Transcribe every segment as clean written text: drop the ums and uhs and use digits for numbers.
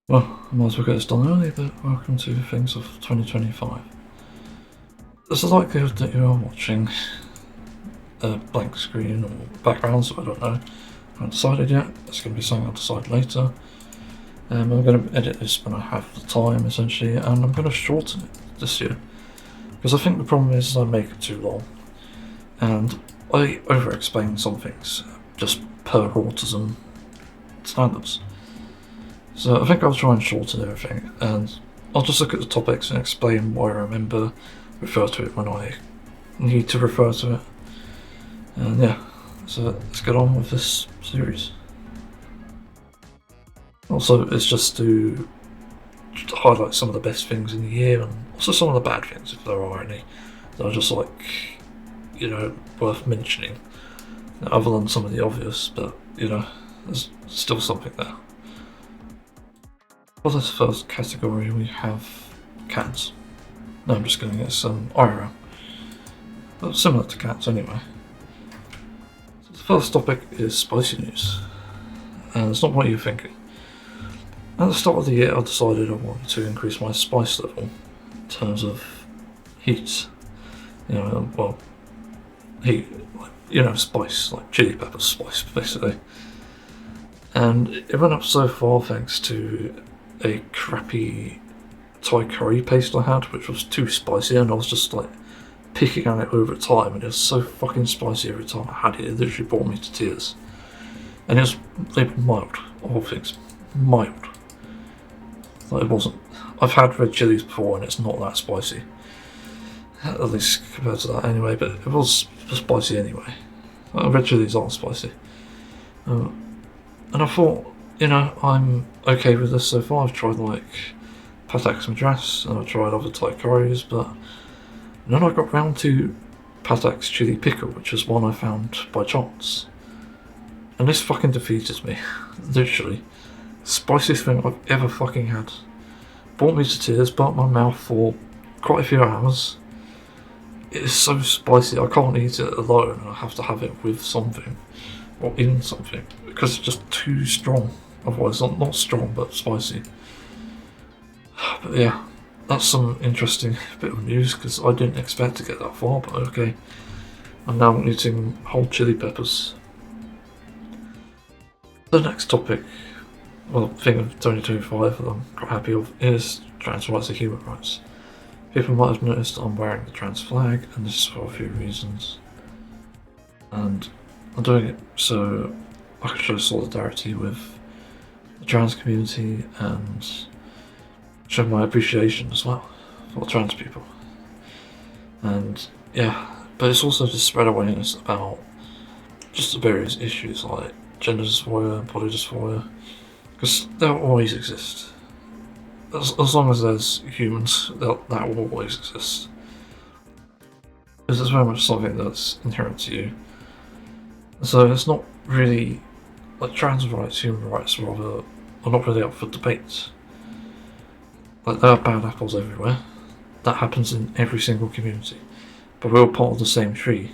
Well, I might as well get this done early, but welcome to Things of 2025. There's a likelihood that you are watching a blank screen or background, so I don't know. I haven't decided yet. It's going to be something I'll decide later. I'm going to edit this when I have the time, essentially, and I'm going to shorten it this year. Because I think the problem is I make it too long, and I over-explain some things, just per autism standards. So I think I'll try and shorten everything, and I'll just look at the topics and explain why I remember, refer to it when I need to refer to it. And yeah, so let's get on with this series. Also, it's just to highlight some of the best things in the year, and also some of the bad things, if there are any, that are just worth mentioning. Other than some of the obvious, but there's still something there. For this first category, we have cats. No, I'm just going to get some IRL. But similar to cats anyway. So the first topic is spicy news. And it's not what you're thinking. At the start of the year, I decided I wanted to increase my spice level in terms of heat. Heat, spice, like chili pepper spice, basically. And it went up so far thanks to a crappy Thai curry paste I had, which was too spicy, and I was just like picking at it over time, and it was so fucking spicy every time I had it. It literally brought me to tears. And it was labelled mild, of all things, mild. Like, it wasn't. I've had red chilies before, and it's not that spicy, at least compared to that anyway. But it was spicy anyway. Red chilies aren't spicy, and I thought, I'm okay with this so far. I've tried like Patak's Madras and I've tried other Thai curries, but then I got round to Patak's chili pickle, which is one I found by chance. And this fucking defeated me. Literally. Spiciest thing I've ever fucking had. Brought me to tears, burnt my mouth for quite a few hours. It is so spicy, I can't eat it alone, I have to have it with something, or in something, because it's just too strong. Otherwise, not strong, but spicy. But yeah, that's some interesting bit of news, because I didn't expect to get that far, but okay. I'm now eating whole chili peppers. The next topic, thing of 2025 that I'm quite happy of, is trans rights and human rights. People might have noticed I'm wearing the trans flag, and this is for a few reasons. And I'm doing it so I can show solidarity with the trans community and show my appreciation as well for trans people. And yeah, but it's also to spread awareness about just the various issues like gender dysphoria and body dysphoria, because they'll always exist. As long as there's humans, that will always exist. Because it's very much something that's inherent to you. So it's not really, like, trans rights, human rights rather, are not really up for debate. Like, there are bad apples everywhere. That happens in every single community. But we're all part of the same tree.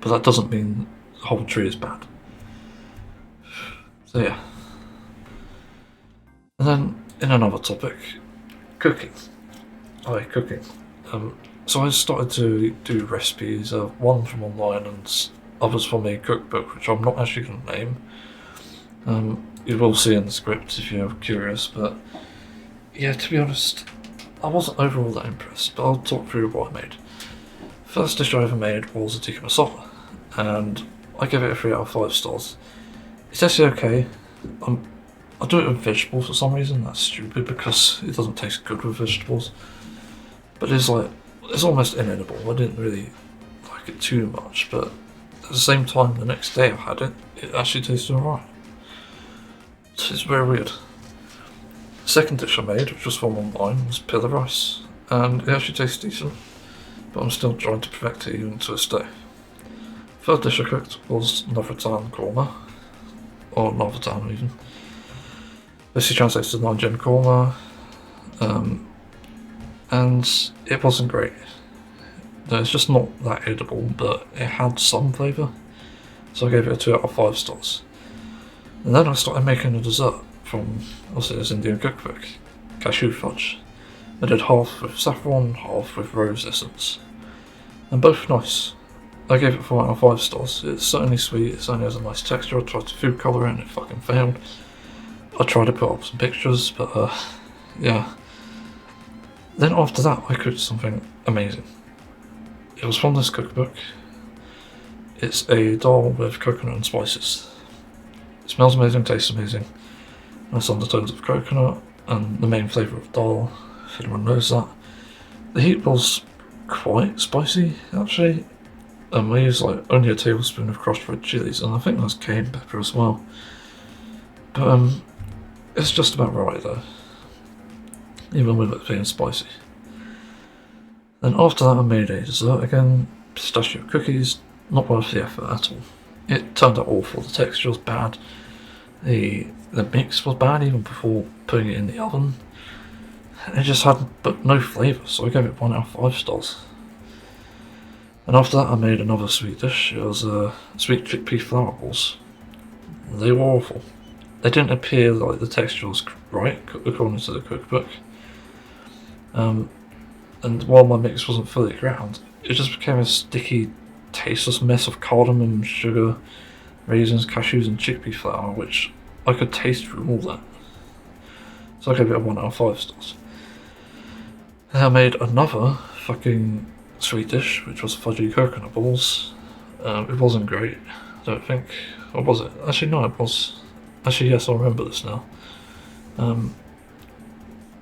But that doesn't mean the whole tree is bad. So yeah. And then, in another topic, cooking. Cooking. So I started to do recipes, one from online and others from a cookbook, which I'm not actually going to name. You will see in the script if you're curious, but yeah, to be honest, I wasn't overall that impressed, but I'll talk through what I made. First dish I ever made was a tikka masala, and I gave it a 3 out of 5 stars. It's actually okay. I do it with vegetables for some reason. That's stupid because it doesn't taste good with vegetables. But it's almost inedible. I didn't really like it too much, but at the same time, the next day I had it, it actually tasted alright. It's very weird. The second dish I made, which was from online, was pilla rice, and it actually tastes decent, but I'm still trying to perfect it even to this day. Third dish I cooked was Navratan korma, or Navratan even. This translates to Nigerian korma, and it wasn't great. No, it's just not that edible, but it had some flavour, so I gave it a 2 out of 5 stars. And then I started making a dessert from also this Indian cookbook, cashew fudge. I did half with saffron, half with rose essence, and both nice. I gave it 4 out of 5 stars. It's certainly sweet, it certainly has a nice texture. I tried to food colour it and it fucking failed. I tried to put up some pictures, but yeah. Then after that I cooked something amazing. It was from this cookbook. It's a dal with coconut and spices. It smells amazing, tastes amazing. Nice undertones of coconut and the main flavour of dal, if anyone knows that. The heat was quite spicy actually. I used like only a tablespoon of crushed red chilies, and I think there's cayenne pepper as well. But it's just about right though, even with it being spicy. Then after that I made a dessert again, pistachio cookies, not worth the effort at all. It turned out awful, the texture was bad, the mix was bad even before putting it in the oven. It just had but no flavour, so I gave it 1 out of 5 stars. And after that I made another sweet dish. It was sweet chickpea flour balls. They were awful. They didn't appear like the texture was right, according to the cookbook. And while my mix wasn't fully ground, it just became a sticky, tasteless mess of cardamom, sugar, raisins, cashews and chickpea flour, which I could taste through all that. So I gave it a 1 out of 5 stars. And I made another fucking sweet dish, which was fudgy coconut balls. It wasn't great, I don't think. Or was it? Actually, no, it was. Actually, yes, I remember this now.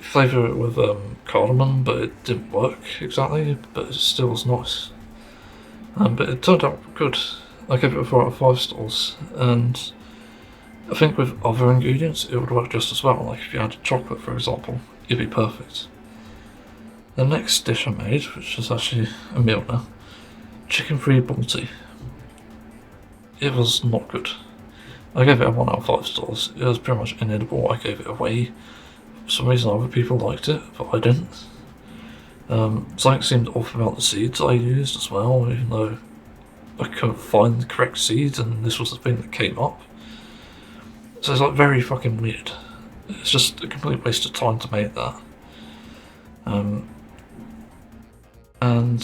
Flavour it with cardamom, but it didn't work exactly, but it still was nice. But it turned out good. I gave it a 4 out of 5 stars, and I think with other ingredients it would work just as well. Like if you had chocolate, for example, it'd be perfect. The next dish I made, which is actually a meal now, chicken-free balti. It was not good. I gave it a 1 out of 5 stars. It was pretty much inedible. I gave it away. For some reason other people liked it, but I didn't. Something seemed off about the seeds I used as well, even though I couldn't find the correct seeds and this was the thing that came up. So it's like very fucking weird. It's just a complete waste of time to make that. And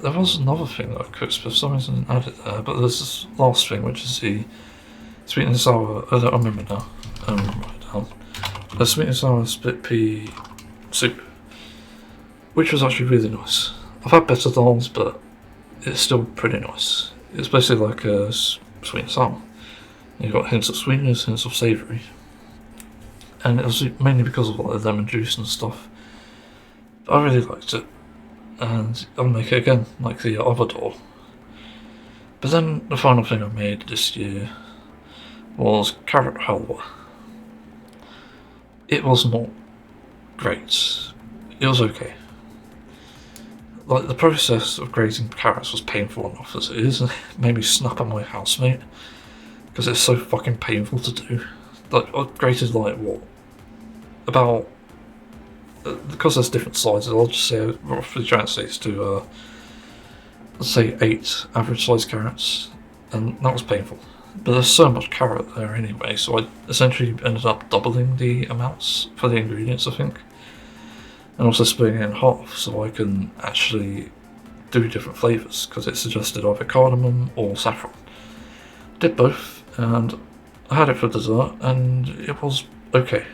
there was another thing that I cooked, but for some reason I didn't add it there. But there's this last thing, which is the sweet and sour. I remember now. Write it down. The sweet and sour split pea soup, which was actually really nice. I've had better dals, but it's still pretty nice. It's basically like a sweet and sour. You've got hints of sweetness, hints of savoury, and it was mainly because of like the lemon juice and stuff. I really liked it, and I'll make it again, like the other dal. But then the final thing I made this year was carrot halwa. It was not great. It was okay. Like the process of grating carrots was painful enough as it is, and it made me snap at my housemate because it's so fucking painful to do. Like I grated like what, about because there's different sizes. I'll just say roughly translates to let's say 8 average sized carrots, and that was painful. But there's so much carrot there anyway, so I essentially ended up doubling the amounts for the ingredients, I think. And also splitting it in half so I can actually do different flavours, because it suggested either cardamom or saffron. Did both, and I had it for dessert, and it was okay.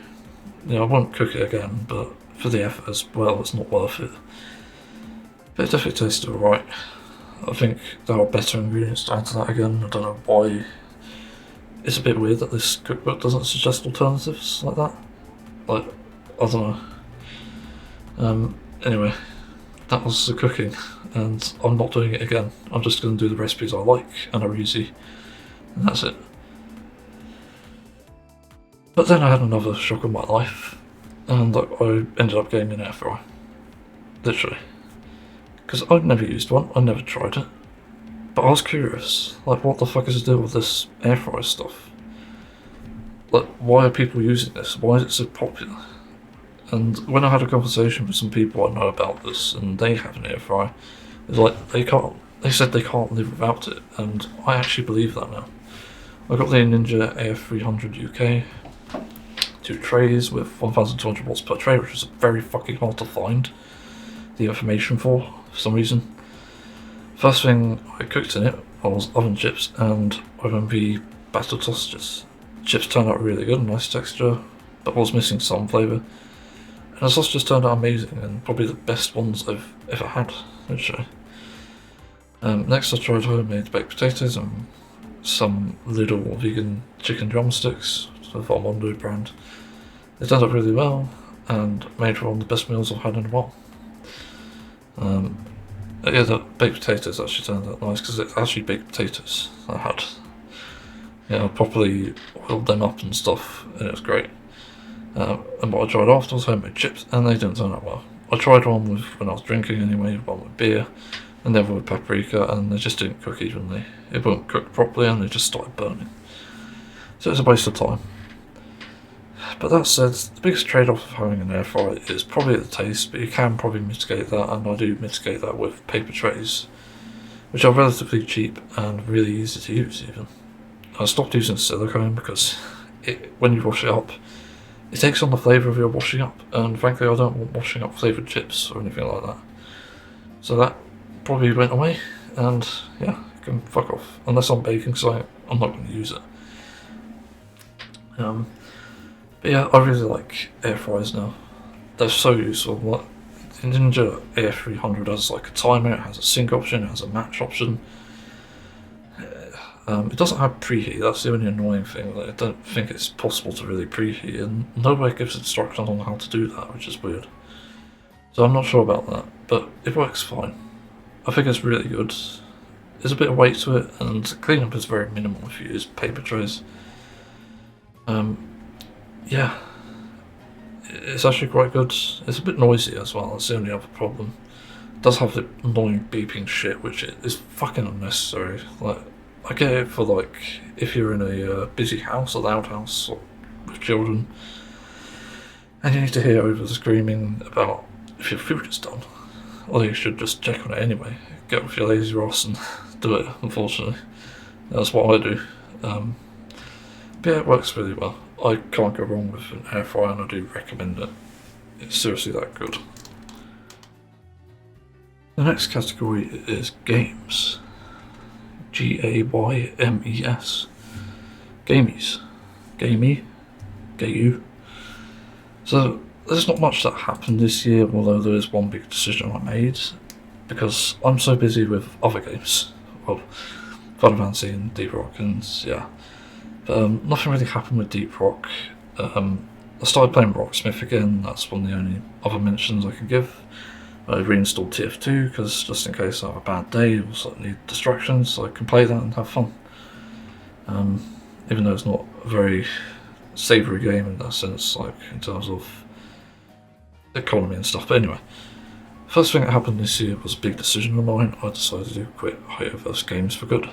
You know, I won't cook it again, but for the effort as well, it's not worth it. But it definitely tasted alright. I think there are better ingredients to add to that again. I don't know why. It's a bit weird that this cookbook doesn't suggest alternatives like that. Like, I don't know. Anyway, that was the cooking, and I'm not doing it again. I'm just going to do the recipes I like and are easy, and that's it. But then I had another shock of my life, and I ended up getting an air fryer. Literally. Because I'd never used one, I never tried it. But I was curious, like what the fuck is the deal with this air fryer stuff? Like, why are people using this? Why is it so popular? And when I had a conversation with some people I know about this, and they have an air fryer, it's like they said they can't live without it, and I actually believe that now. I got the Ninja AF300 UK. 2 trays with 1,200 watts per tray, which was very fucking hard to find the information for some reason. First thing I cooked in it was oven chips and OMV battered sausages. Chips turned out really good, nice texture, but was missing some flavour. And the sausages turned out amazing and probably the best ones I've ever had, actually. Next I tried homemade baked potatoes and some little vegan chicken drumsticks, the Valmondo brand. They turned out really well and made for one of the best meals I've had in a while. Yeah, the baked potatoes actually turned out nice because it's actually baked potatoes I had. Yeah, I properly oiled them up and stuff, and it was great. And what I tried after was homemade chips, and they didn't turn out well. I tried one with when I was drinking anyway, one with beer, and the other with paprika, and they just didn't cook evenly. It wouldn't cook properly, and they just started burning. So it's a waste of time. But that said, the biggest trade-off of having an air fryer is probably the taste, but you can probably mitigate that, and I do mitigate that with paper trays, which are relatively cheap and really easy to use even. I stopped using silicone because when you wash it up, it takes on the flavour of your washing up, and frankly I don't want washing up flavoured chips or anything like that. So that probably went away, and yeah, you can fuck off. Unless I'm baking, so I'm not going to use it. But yeah, I really like air fryers now. They're so useful. Like, the Ninja Air 300 has like a timer, it has a sync option, it has a match option. It doesn't have preheat, that's the only annoying thing. Like, I don't think it's possible to really preheat, and nobody gives instructions on how to do that, which is weird. So I'm not sure about that, but it works fine. I think it's really good. There's a bit of weight to it, and cleanup is very minimal if you use paper trays. Yeah, it's actually quite good. It's a bit noisy as well, that's the only other problem. It does have the annoying beeping shit, which is fucking unnecessary. Like, I get it for like, if you're in a busy house, a loud house, or with children, and you need to hear over the screaming about if your food is done. Or you should just check on it anyway. Get with your lazy Ross and do it, unfortunately. That's what I do. But yeah, it works really well. I can't go wrong with an air fryer, and I do recommend it. It's seriously that good. The next category is games. Gaymes. Gamies. Gamey. Gayu. So, there's not much that happened this year, although there is one big decision I made, because I'm so busy with other games. Well, Final Fantasy and Deep Rock, and yeah. But nothing really happened with Deep Rock. I started playing Rocksmith again, that's one of the only other mentions I can give. I reinstalled TF2 because just in case I have a bad day or sort need distractions, so I can play that and have fun. Even though it's not a very savoury game in that sense, like in terms of economy and stuff. But anyway, first thing that happened this year was a big decision of mine. I decided to quit Hoyoverse games for good.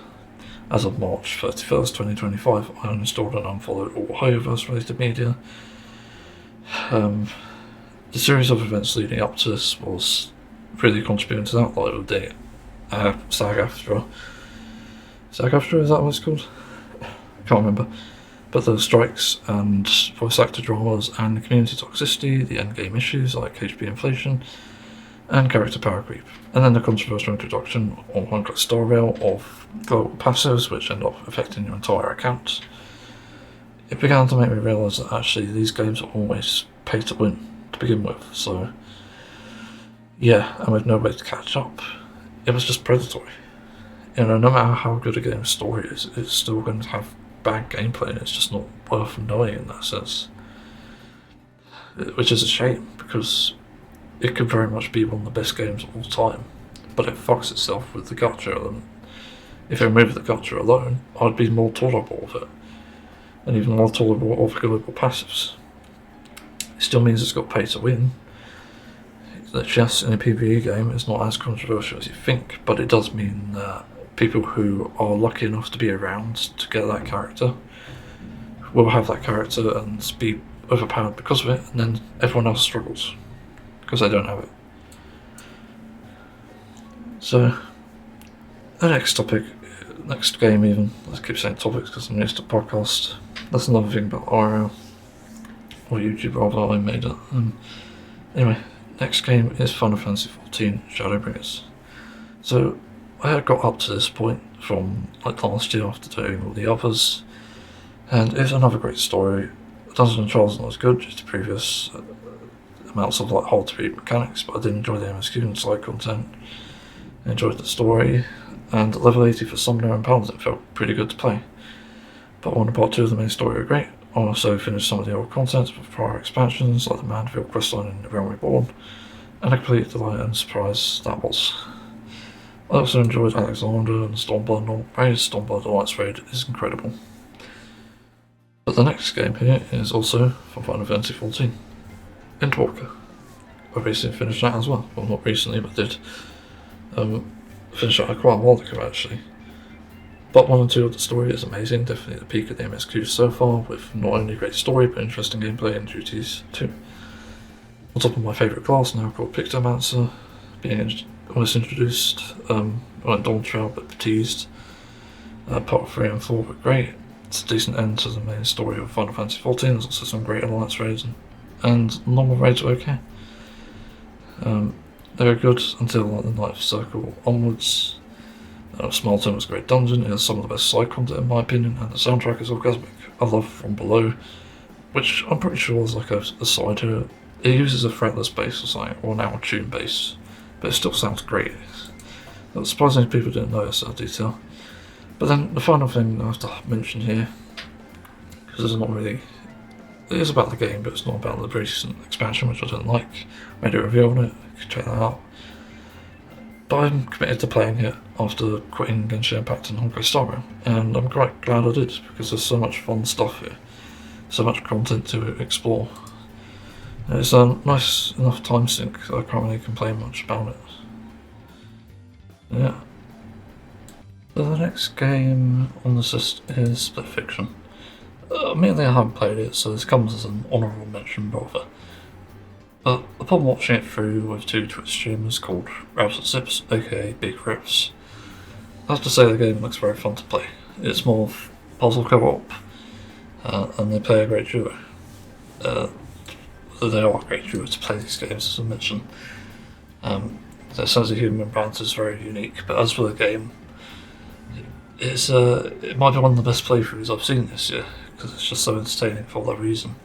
As of March 31st, 2025, I uninstalled and unfollowed all Hoyoverse related media. The series of events leading up to this was really contributing to that, like with the SAG-AFTRA. SAG-AFTRA, is that what it's called? I can't remember. But the strikes and voice actor dramas and the community toxicity, the endgame issues like HP inflation, and character power creep. And then the controversial introduction on one-click star rail of global passives, which end up affecting your entire account. It began to make me realise that actually these games are always pay to win to begin with, so yeah, and with no way to catch up, it was just predatory. You know, no matter how good a game's story is, it's still going to have bad gameplay, and it's just not worth knowing in that sense. Which is a shame, because it could very much be one of the best games of all time, but it fucks itself with the gacha element. If I removed the gacha alone, I'd be more tolerable of it, and even more tolerable of global passives. It still means it's got pay to win. That chess in a PvE game is not as controversial as you think, but it does mean that people who are lucky enough to be around to get that character will have that character and be overpowered because of it, and then everyone else struggles because they don't have it. So, the next topic, next game even, I keep saying topics because I'm used to podcast, that's another thing about IRL. or YouTube rather, I made it. Anyway, next game is Final Fantasy XIV Shadowbringers. So I had got up to this point from like last year after doing all the others, and it's another great story. Dungeons and Trials not as good due to previous amounts of like hard to read mechanics, but I did enjoy the MSQ and side content. I enjoyed the story, and level 80 for Summoner and Paladin felt pretty good to play. Part 1 and Part 2 of the main story are great. I also finished some of the old content with prior expansions like the Manfield questline and The Realm Reborn, and a complete delight and surprise that was. I also enjoyed Alexander and Stormblood and all praise. Stormblood the Lights Raid is incredible. But the next game here is also from Final Fantasy XIV, Endwalker. I recently finished that as well. Well, not recently, but did finish that quite a while ago actually. Part 1 and 2 of the story is amazing, definitely the peak of the MSQ so far, with not only great story but interesting gameplay and duties too. On top of my favourite class now called Pictomancer, being almost introduced, like Dawn Trail but teased. Part 3 and 4 were great. It's a decent end to the main story of Final Fantasy XIV. There's also some great alliance raids and normal raids were okay. They were good until like the Ninth Circle onwards. Smarlton was a great dungeon. It has some of the best side content in my opinion, and the soundtrack is orgasmic. I love From Below, which I'm pretty sure is like a side here. It uses a fretless bass or something, or an out-of-tune bass, but it still sounds great. It's surprising people didn't notice that detail. But then the final thing I have to mention here, because it's not really, it is about the game, but it's not about the recent expansion, which I don't like. I made a review on it, you can check that out. But I'm committed to playing it after quitting Genshin Impact and Honkai Star Rail, and I'm quite glad I did, because there's so much fun stuff here, so much content to explore. And it's a nice enough time sink that I can't really complain much about it. Yeah. So the next game on this list is Split Fiction. Admittedly I haven't played it, so this comes as an honourable mention rather. But upon watching it through with two Twitch streamers called Raps and Sips, aka Big Rips, I have to say the game looks very fun to play. It's more of puzzle co-op, and they play a great duo. They are a great duo to play these games, as I mentioned. Their sense of humour and banter is very unique, but as for the game, it might be one of the best playthroughs I've seen this year, because it's just so entertaining for that reason.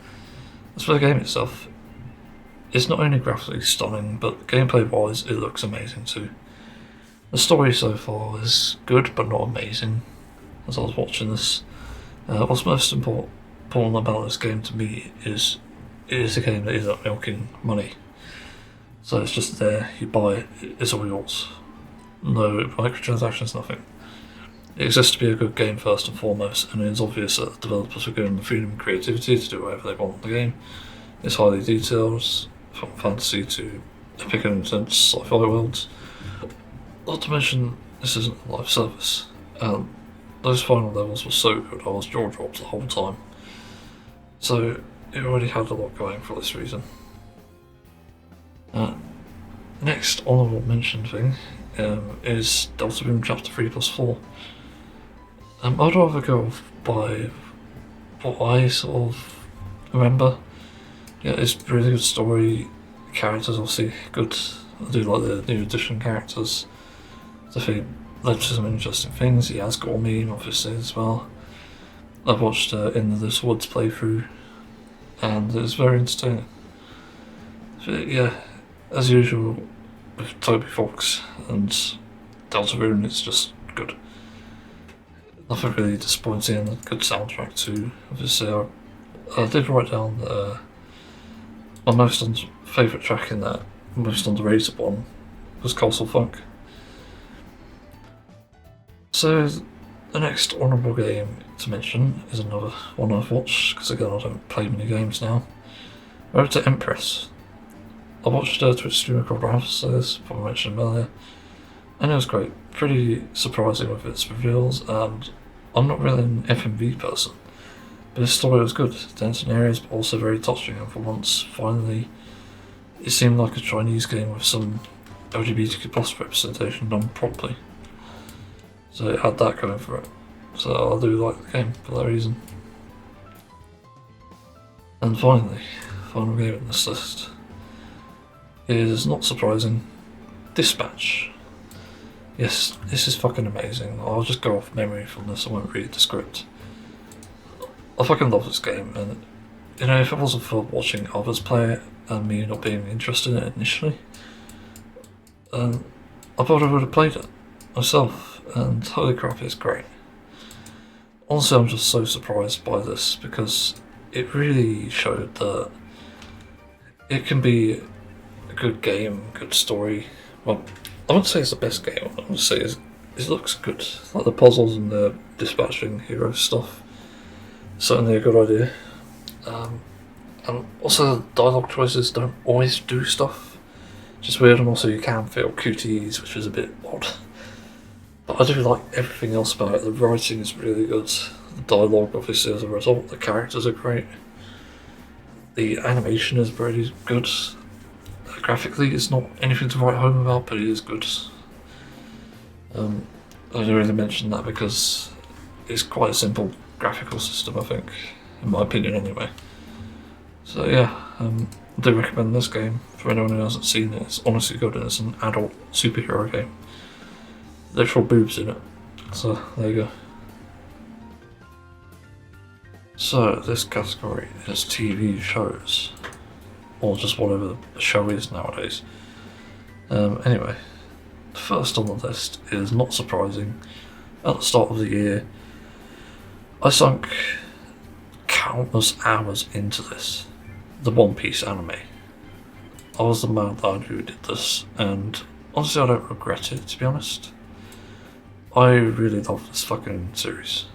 As for the game itself, it's not only graphically stunning, but gameplay-wise it looks amazing too. The story so far is good, but not amazing, as I was watching this. What's most important about this game to me is it is a game that isn't milking money. So it's just there, you buy it, it's all yours. No microtransactions, nothing. It exists to be a good game first and foremost, and it is obvious that the developers are given the freedom and creativity to do whatever they want in the game. It's highly detailed, from fantasy to epic and intense sci-fi worlds. Not to mention, this isn't a live service. Those final levels were so good, I was jaw dropped the whole time. So it already had a lot going for this reason. Next honourable mention thing is Deltarune Chapter 3+4. I'd rather go by what I sort of remember. Yeah, it's a really good story. Characters obviously good. I do like the new edition characters. Definitely led to some interesting things. He has got a meme obviously as well. I've watched In This Woods playthrough, and it's very entertaining. So, yeah, as usual with Toby Fox and Deltarune, it's just good. Nothing really disappointing, and a good soundtrack too. Obviously, I did write down that my most favourite track in that, most underrated one, was Castle Funk. So the next honourable game to mention is another one I've watched, because again I don't play many games now. Over to Empress. I watched a Twitch streamer called Ralph, so this probably mentioned him earlier, and it was great. Pretty surprising with its reveals, and I'm not really an FMV person, but his story was good, dense in areas but also very touching, and for once, finally, it seemed like a Chinese game with some LGBTQ plus representation done properly. So it had that going for it. So I do like the game for that reason. And finally, final game in this list is, not surprising, Dispatch. Yes, this is fucking amazing. I'll just go off memory from this, I won't read the script. I fucking love this game, and you know, if it wasn't for watching others play it and me not being interested in it initially, I probably would have played it myself, and holy crap, it's great. Honestly, I'm just so surprised by this because it really showed that it can be a good game, good story. Well, I wouldn't say it's the best game, I would say it looks good. Like the puzzles and the dispatching hero stuff, certainly a good idea. And also the dialogue choices don't always do stuff, just weird, and also you can feel QTEs, which is a bit odd. But I do like everything else about it. The writing is really good, the dialogue obviously as a result, the characters are great, the animation is pretty good. Graphically, it's not anything to write home about, but it is good. I don't really mention that because it's quite a simple graphical system, I think, in my opinion anyway. So yeah, I do recommend this game for anyone who hasn't seen it. It's honestly good, and it's an adult superhero game. Literal boobs in it, so there you go. So this category is TV shows, or just whatever the show is nowadays. Anyway, first on the list is, not surprising, at the start of the year, I sunk countless hours into this, the One Piece anime. I was the mad lad who did this, and honestly I don't regret it, to be honest. I really love this fucking series.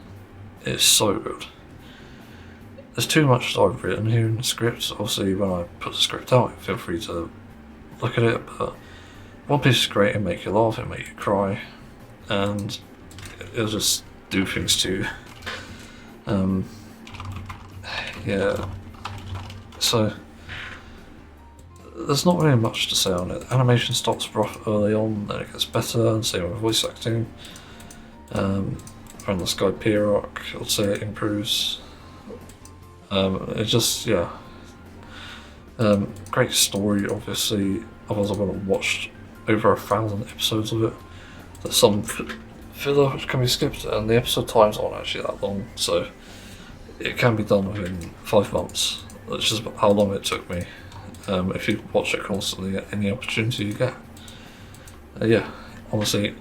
It's so good. There's too much that I've written here in the script. Obviously, when I put the script out, feel free to look at it, but One Piece is great. It'll make you laugh, it'll make you cry, and it'll just do things to you. Yeah, so there's not really much to say on it. Animation starts rough early on, then it gets better, and same with voice acting. From the Sky Pier arc, I'd say it improves. It just, yeah. Great story, obviously. Otherwise, I would have watched over 1,000 episodes of it. There's some filler which can be skipped, and the episode times aren't actually that long, so it can be done within 5 months, which is how long it took me. If you watch it constantly at any opportunity you get. Yeah, honestly,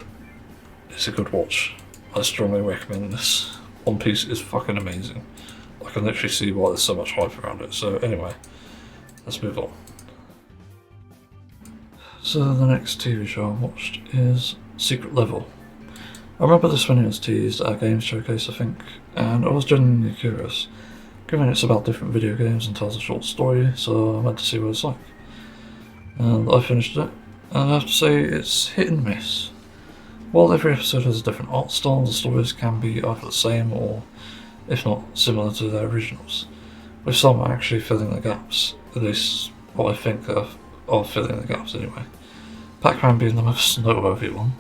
it's a good watch. I strongly recommend this. One Piece is fucking amazing. I can literally see why there's so much hype around it. So anyway, let's move on. So the next TV show I watched is Secret Level. I remember this when it was teased at a games showcase, I think, and I was genuinely curious, given it's about different video games and tells a short story, so I went to see what it's like. And I finished it, and I have to say it's hit and miss. While every episode has a different art style, the stories can be either the same or, if not, similar to their originals, with some actually filling the gaps, at least what I think are filling the gaps anyway. Pac-Man being the most noteworthy one.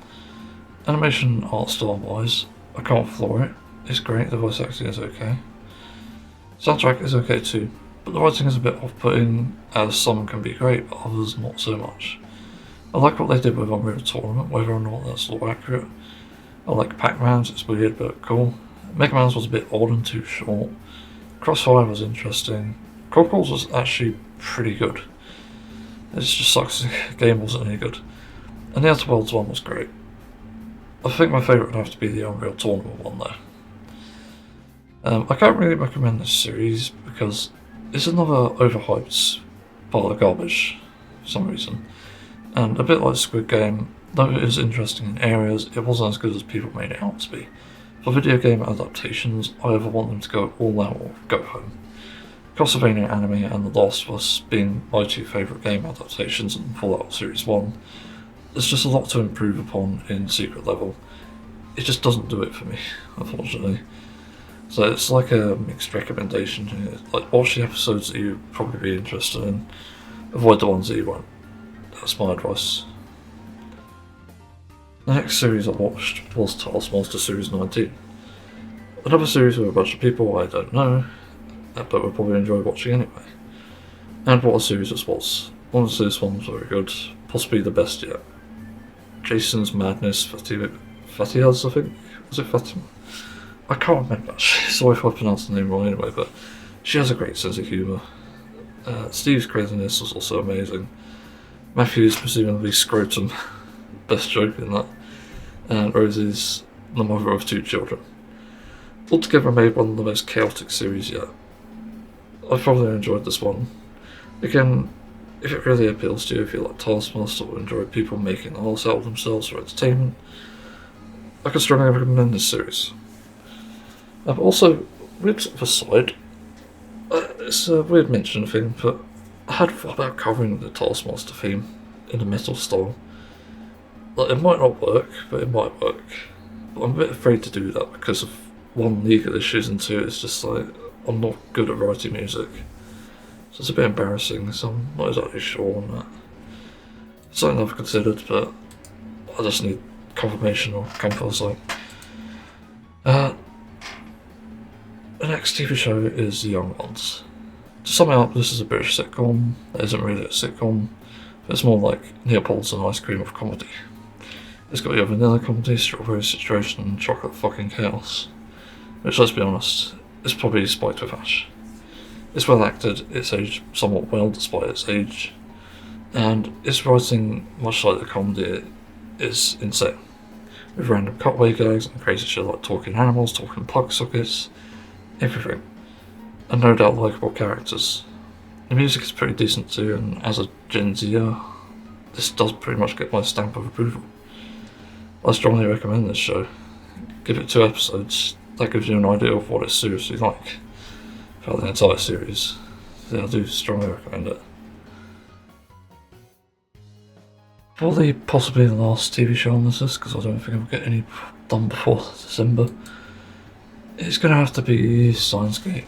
Animation art style wise, I can't floor it, it's great, the voice acting is okay. Soundtrack is okay too, but the writing is a bit off-putting, as some can be great but others not so much. I like what they did with Unreal Tournament, whether or not that's all accurate. I like Pac-Man's, it's weird but cool. Mega Man's was a bit old and too short. Crossfire was interesting. Cockles was actually pretty good. It just sucks the game wasn't any good. And the Outer Worlds one was great. I think my favourite would have to be the Unreal Tournament one though. I can't really recommend this series because it's another overhyped pile of garbage for some reason. And a bit like Squid Game, though it is interesting in areas, it wasn't as good as people made it out to be. For video game adaptations, I either want them to go all out or go home. Castlevania anime and The Last of Us being my 2 favourite game adaptations in Fallout Series 1, there's just a lot to improve upon in Secret Level. It just doesn't do it for me, unfortunately. So it's like a mixed recommendation here. Like, watch the episodes that you'd probably be interested in, avoid the ones that you won't. That's my advice. The next series I watched was Taskmaster Series 19. Another series with a bunch of people I don't know, but would probably enjoy watching anyway. And what a series this was. Honestly, this one was very good, possibly the best yet. Jason's madness, Fatihas, I think? Was it Fatima? I can't remember actually, sorry if I pronounced the name wrong anyway, but she has a great sense of humour. Steve's craziness was also amazing. Matthew's presumably scrotum, best joke in that. And Rosie's the mother of 2 children. Altogether made one of the most chaotic series yet. I thoroughly enjoyed this one. Again, if it really appeals to you, if you like Taskmaster or enjoy people making the horse out of themselves for entertainment, I can strongly recommend this series. But also, weird sort of aside, it's a weird mention thing, but I had thought about covering the Taskmaster theme in a Mythos style. Like, it might not work, but it might work. But I'm a bit afraid to do that because of 1, legal issues, and 2, it's just like, I'm not good at writing music. So it's a bit embarrassing, so I'm not exactly sure on that. It's something I've considered, but I just need confirmation or comfort. So, the next TV show is The Young Ones. To sum it up, this is a British sitcom. It isn't really a sitcom, but it's more like Neapolitan ice cream of comedy. It's got your vanilla comedy, strawberry situation, and chocolate fucking chaos. Which, let's be honest, is probably spiked with ash. It's well acted, it's aged somewhat well despite its age, and its writing, much like the comedy, is insane. With random cutaway gags and crazy shit like talking animals, talking plug sockets, everything. And no doubt likeable characters. The music is pretty decent too, and as a Gen Zer, this does pretty much get my stamp of approval. I strongly recommend this show. Give it 2 episodes, that gives you an idea of what it's seriously like throughout the entire series. So I do strongly recommend it. Probably possibly the last TV show on this list, because I don't think I'll get any done before December. It's going to have to be Steins Gate.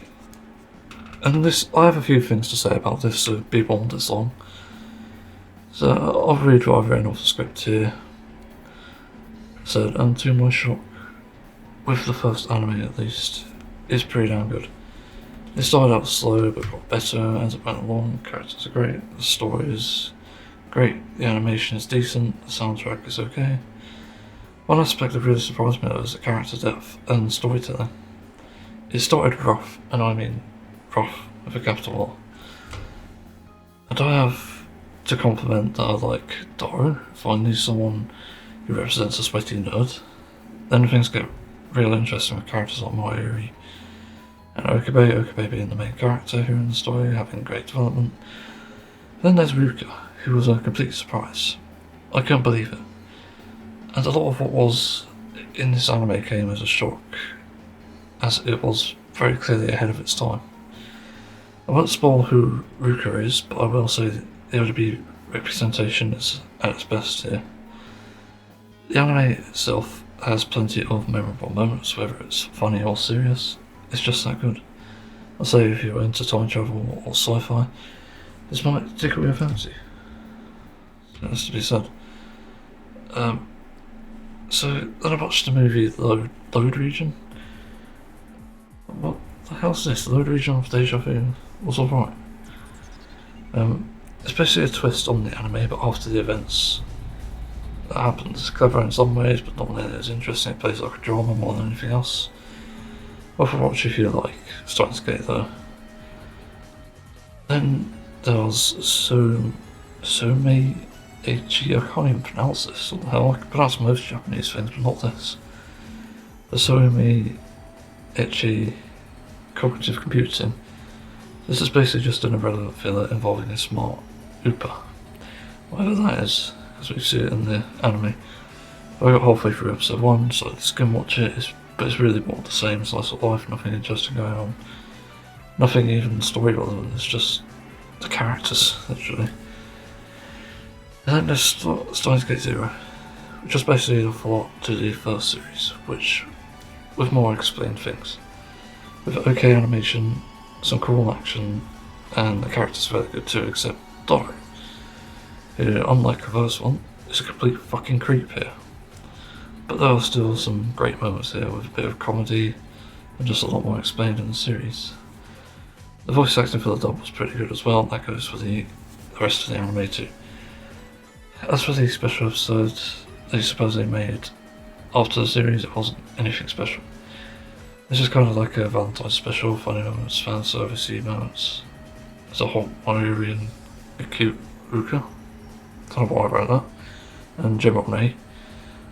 And this, I have a few things to say about this, so be warned it's long. So I'll read right in off the script here. It said, and to my shock, with the first anime at least, it's pretty damn good. It started out slow but got better as it went along. Characters are great, the story is great, the animation is decent, the soundtrack is okay. One aspect that really surprised me was the character depth and storytelling. It started rough, and I mean rough with a capital R. And I have to compliment that I like Doro, finally someone who represents a sweaty nerd. Then things get real interesting with characters like Mayuri and Okabe being the main character here in the story, having great development. Then there's Ruka, who was a complete surprise. I couldn't believe it. And a lot of what was in this anime came as a shock, as it was very clearly ahead of its time. I won't spoil who Ruka is, but I will say that the ODB representation is at its best here. The anime itself has plenty of memorable moments, whether it's funny or serious. It's just that good. I'll say if you're into time travel or sci-fi, this might tickle your fancy. That's to be said. So then I watched the movie Load Region. What the hell's this? Load Region of Deja Vu was alright. Especially a twist on the anime, but after the events that happened. It's clever in some ways, but not nearly as interesting. It plays like a drama more than anything else. Worth a watch if you like Steins Gate though. Then there was Somei Eichi, I can't even pronounce this. What the hell? I can pronounce most Japanese things, but not this. The Somei Eichi Cognitive Computing. This is basically just an irrelevant filler involving a smart Upa. Whatever that is, because we see it in the anime. I got halfway through episode 1, so I skim watch it, but it's really more the same slice of life, nothing interesting going on. Nothing even story relevant, it's just the characters, literally. And then there's Steins Gate Zero, which is basically a follow-up to the first series, which with more explained things. With okay animation, some cool action, and the characters are very good too, except Doro, who, unlike the first one, is a complete fucking creep here. But there are still some great moments here with a bit of comedy and just a lot more explained in the series. The voice acting for the dub was pretty good as well, and that goes for the rest of the anime too. As for the special episodes they supposedly made after the series, it wasn't anything special. It's just kind of like a Valentine's special, funny moments, fan servicey moments. There's a hot Mayuri and a cute Ruka, kind of why I wrote that, and Jim May,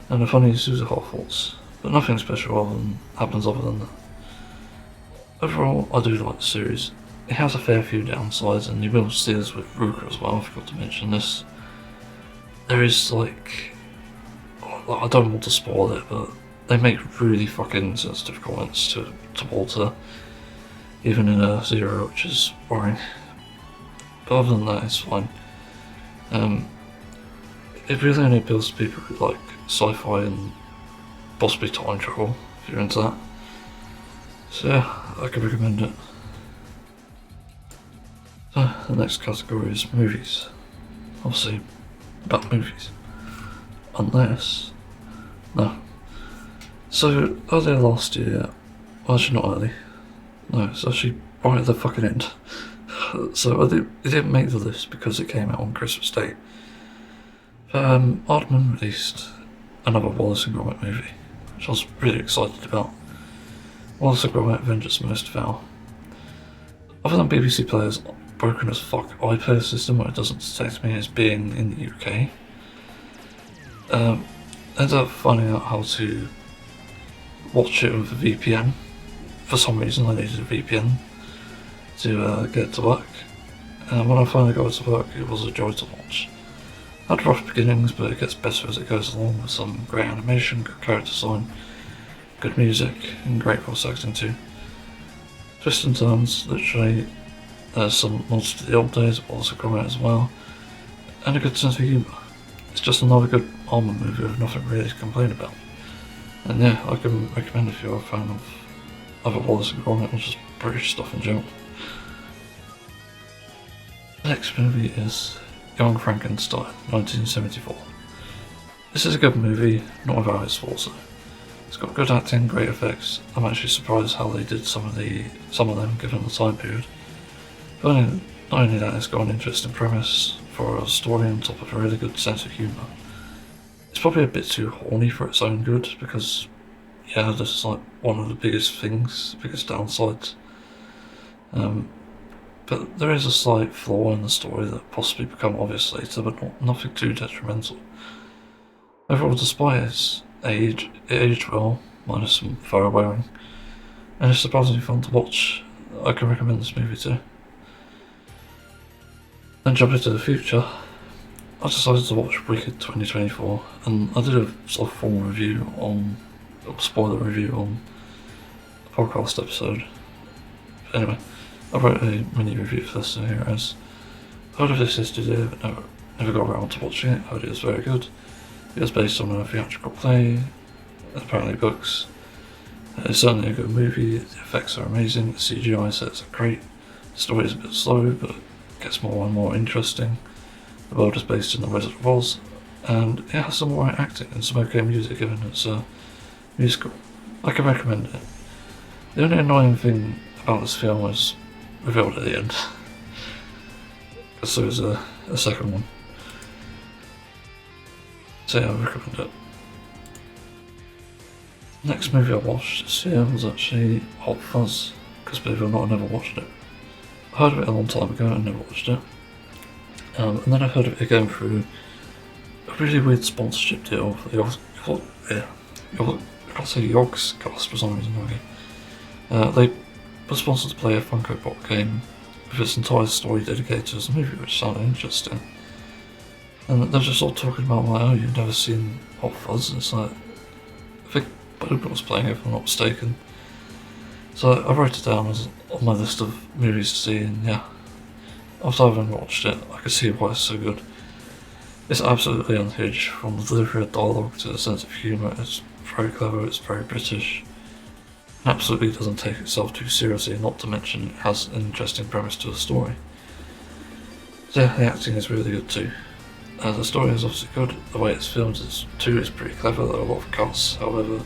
and a funny Suzuha thoughts, but nothing special happens other than that. Overall, I do like the series. It has a fair few downsides, and you will see this with Ruka as well, I forgot to mention this. There is I don't want to spoil it, but they make really fucking sensitive comments towards her, even in a Zero, which is worrying. But other than that, it's fine. It really only appeals to people who like sci-fi and possibly time travel, if you're into that. So yeah, I could recommend it. So the next category is movies. Obviously, about movies. Unless... no. So, earlier last year... well, actually not early. No, it's actually right at the fucking end. So it didn't make the list because it came out on Christmas Day. Aardman released another Wallace and Gromit movie, which I was really excited about. Wallace and Gromit Vengeance Most Foul. Other than BBC Player's broken as fuck iPlayer system where it doesn't detect me as being in the UK, ended up finding out how to watch it with a VPN. For some reason I needed a VPN to get to work, and when I finally got to work it was a joy to watch. Had rough beginnings, but it gets better as it goes along with some great animation, good character design, good music, and great voice acting too. Twists and turns, literally. There's some nods to the old days of Wallace and Gromit as well, and a good sense of humour. It's just another good Aardman movie with nothing really to complain about. And yeah, I can recommend if you're a fan of other Wallace and Gromit or just British stuff in general. The next movie is Young Frankenstein, 1974. This is a good movie, not without its faults though. It's got good acting, great effects. I'm actually surprised how they did some of them given the time period. But not only that, it's got an interesting premise for a story on top of a really good sense of humour. It's probably a bit too horny for its own good because, yeah, this is like one of the biggest downsides. But there is a slight flaw in the story that possibly become obvious later, but nothing too detrimental. Overall, despite its age, it aged well, minus some photo wearing, and it's surprisingly fun to watch. I can recommend this movie too. Then jumping to the future, I decided to watch Wicked 2024, and I did a sort of formal review spoiler review on a podcast episode. But anyway, I wrote a mini review for this, so here it is. Heard of this yesterday, but never got around to watching it. Heard it was very good. It was based on a theatrical play, apparently books. It's certainly a good movie, the effects are amazing, the CGI sets are great, the story is a bit slow, but gets more and more interesting. The world is based in the Wizard of Oz, and it has some alright acting and some okay music given it's a musical. I can recommend it. The only annoying thing about this film is revealed at the end. So there's a second one. So yeah, I recommend it. Next movie I watched this year was actually Hot Fuzz, because believe it or not I never watched it. I heard of it a long time ago and never watched it. And then I heard of it again through a really weird sponsorship deal for the I can't say Yogscast for some reason. They were sponsored to play a Funko Pop game with its entire story dedicated to this movie, which sounded interesting. And they're just all talking about like, oh, you've never seen Hot Fuzz? And it's like, I think Boba was playing it if I'm not mistaken. So I wrote it down as on my list of movies to see, and yeah, after having watched it, I could see why it's so good. It's absolutely unhinged, from the delivery of dialogue to the sense of humour. It's very clever, it's very British. It absolutely doesn't take itself too seriously, not to mention it has an interesting premise to the story. So yeah, the acting is really good too. The story is obviously good, the way it's filmed is pretty clever. There are a lot of cuts, however,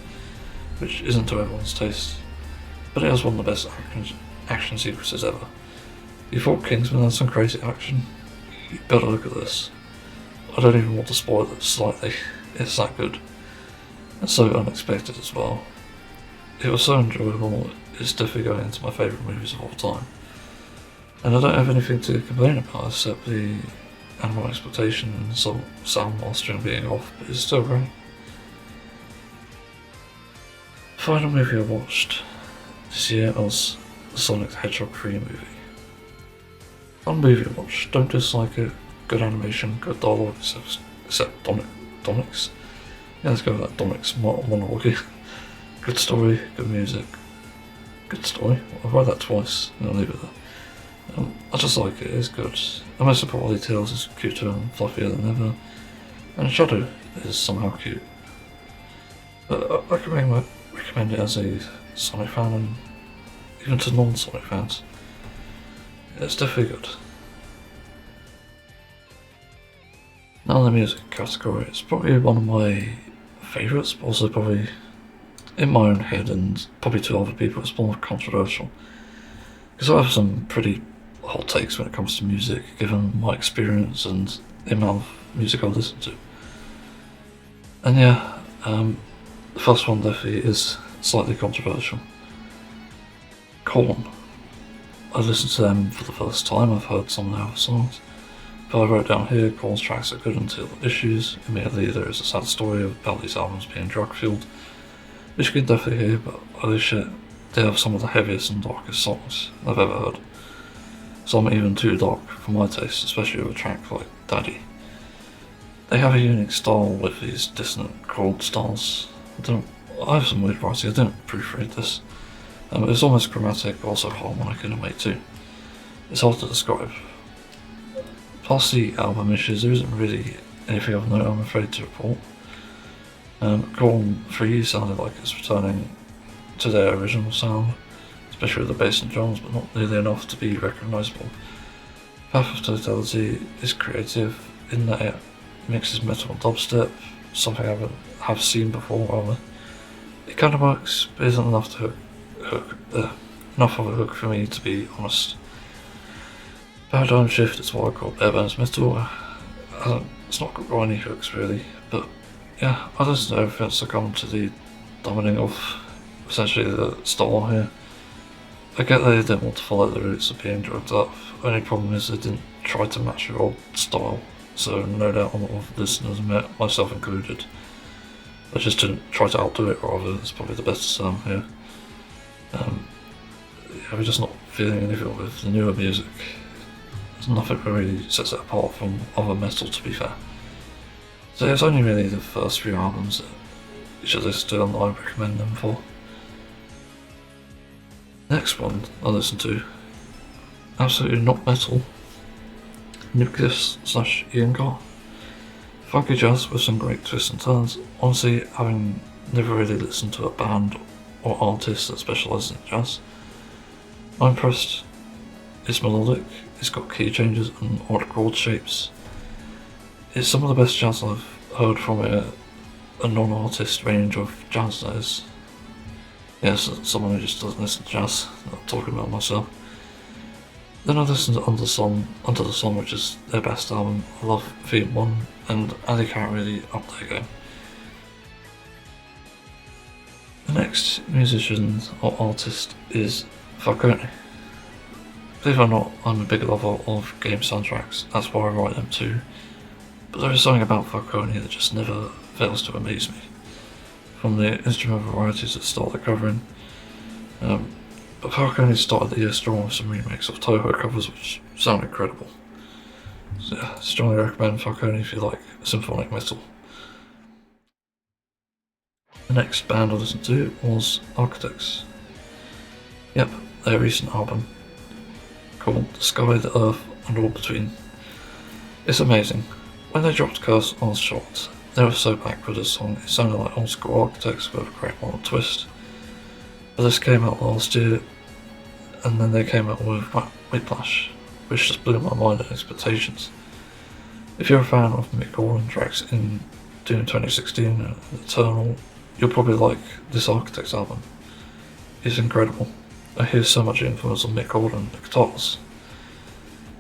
which isn't to everyone's taste. But it has one of the best action sequences ever. You thought Kingsman had some crazy action? You better look at this. I don't even want to spoil it slightly. It's that good. And so unexpected as well. It was so enjoyable, it's definitely going into my favourite movies of all time. And I don't have anything to complain about except the animal exploitation and some sound mastering being off, but it's still great. The final movie I watched this year was the Sonic the Hedgehog 3 movie. Fun movie to watch, don't dislike it, good animation, good dialogue, except Donic's. Yeah, let's go with that Donic's monologue. Good story, good music, good story. I've read that twice, and I'll leave it there. I just like it, it's good. And most importantly, Tails is cuter and fluffier than ever, and Shadow is somehow cute. But I can recommend it as a Sonic fan, and even to non-Sonic fans. It's definitely good. Now the music category, it's probably one of my favourites, but also probably in my own head and probably to other people it's more controversial. Because I have some pretty hot takes when it comes to music, given my experience and the amount of music I listen to. And yeah, the first one definitely is slightly controversial. Korn. I listened to them for the first time, I've heard some of their other songs. But I wrote down here, Korn's tracks are good until issues. Immediately there is a sad story about these albums being drug-fueled, which you can definitely hear, but holy shit, they have some of the heaviest and darkest songs I've ever heard. Some even too dark for my taste, especially with a track like Daddy. They have a unique style with these dissonant chord styles. I have some weird writing, I didn't proofread this. It's almost chromatic, but also harmonic in a way too. It's hard to describe. Past the album issues, there isn't really anything of note I'm afraid to report. Korn 3 sounded like it's returning to their original sound, especially with the bass and drums, but not nearly enough to be recognisable. Path of Totality is creative in that it mixes metal and dubstep, something I have seen before rather. It kind of works, but isn't enough to enough of a hook for me, to be honest. Paradigm Shift is what I call bare bones metal. It's not got any hooks really, but yeah, I listen to everything to come to the dominating of essentially the style here. I get they didn't want to follow the roots of being drugged up. Only problem is they didn't try to match your old style, so no doubt a lot of listeners, myself included, I just didn't try to outdo it rather, it's probably the best term here. Yeah, we're just not feeling anything with the newer music. There's nothing that really sets it apart from other metal, to be fair. So it's only really the first few albums that you should listen to and I recommend them for. Next one I listened to, absolutely not metal, Nucleus / Ian Carr. Funky jazz with some great twists and turns. Honestly, having never really listened to a band or artist that specialises in jazz, I'm impressed. It's melodic, it's got key changes and odd chord shapes. It's some of the best jazz I've heard from a non-artist range of jazz, that is. Yes, someone who just doesn't listen to jazz, I'm talking about myself. Then I listened to Under the Sun, which is their best album. I love Theme 1, and Ali can't really up their game. The next musician or artist is Falcone. Believe it or not, I'm a big lover of game soundtracks, that's why I write them too. But there is something about Falcone that just never fails to amaze me. From the instrumental varieties that start the covering. But Falcone started the year strong with some remakes of Toho covers which sound incredible. So yeah, strongly recommend Falcone if you like symphonic metal. The next band I listened to was Architects. Yep, their recent album called The Sky, the Earth and All Between. It's amazing. When they dropped Curse on Shot, they were so back with this song, it sounded like old school Architects with a great modern twist. But this came out last year, and then they came out with Whiplash, which just blew my mind and expectations. If you're a fan of Mick Gordon tracks in Doom 2016 and Eternal, you'll probably like this Architects album. It's incredible. I hear so much influence on Mick Gordon, the guitars.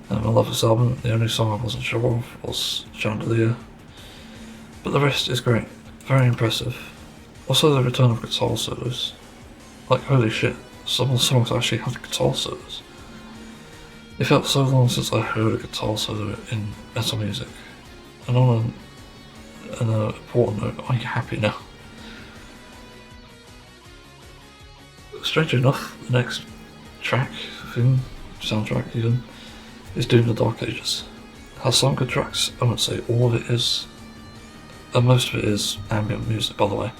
I love this album. The only song I wasn't sure of was Chandelier, but the rest is great. Very impressive. Also the return of guitar solos. Like, holy shit, some of the songs actually had guitar solos. It felt so long since I heard a guitar solo in metal music. And on an important note, are you happy now? Strangely enough, the next soundtrack even, is Doom the Dark Ages. It has some good tracks, I wouldn't say all of it is, and most of it is ambient music, by the way.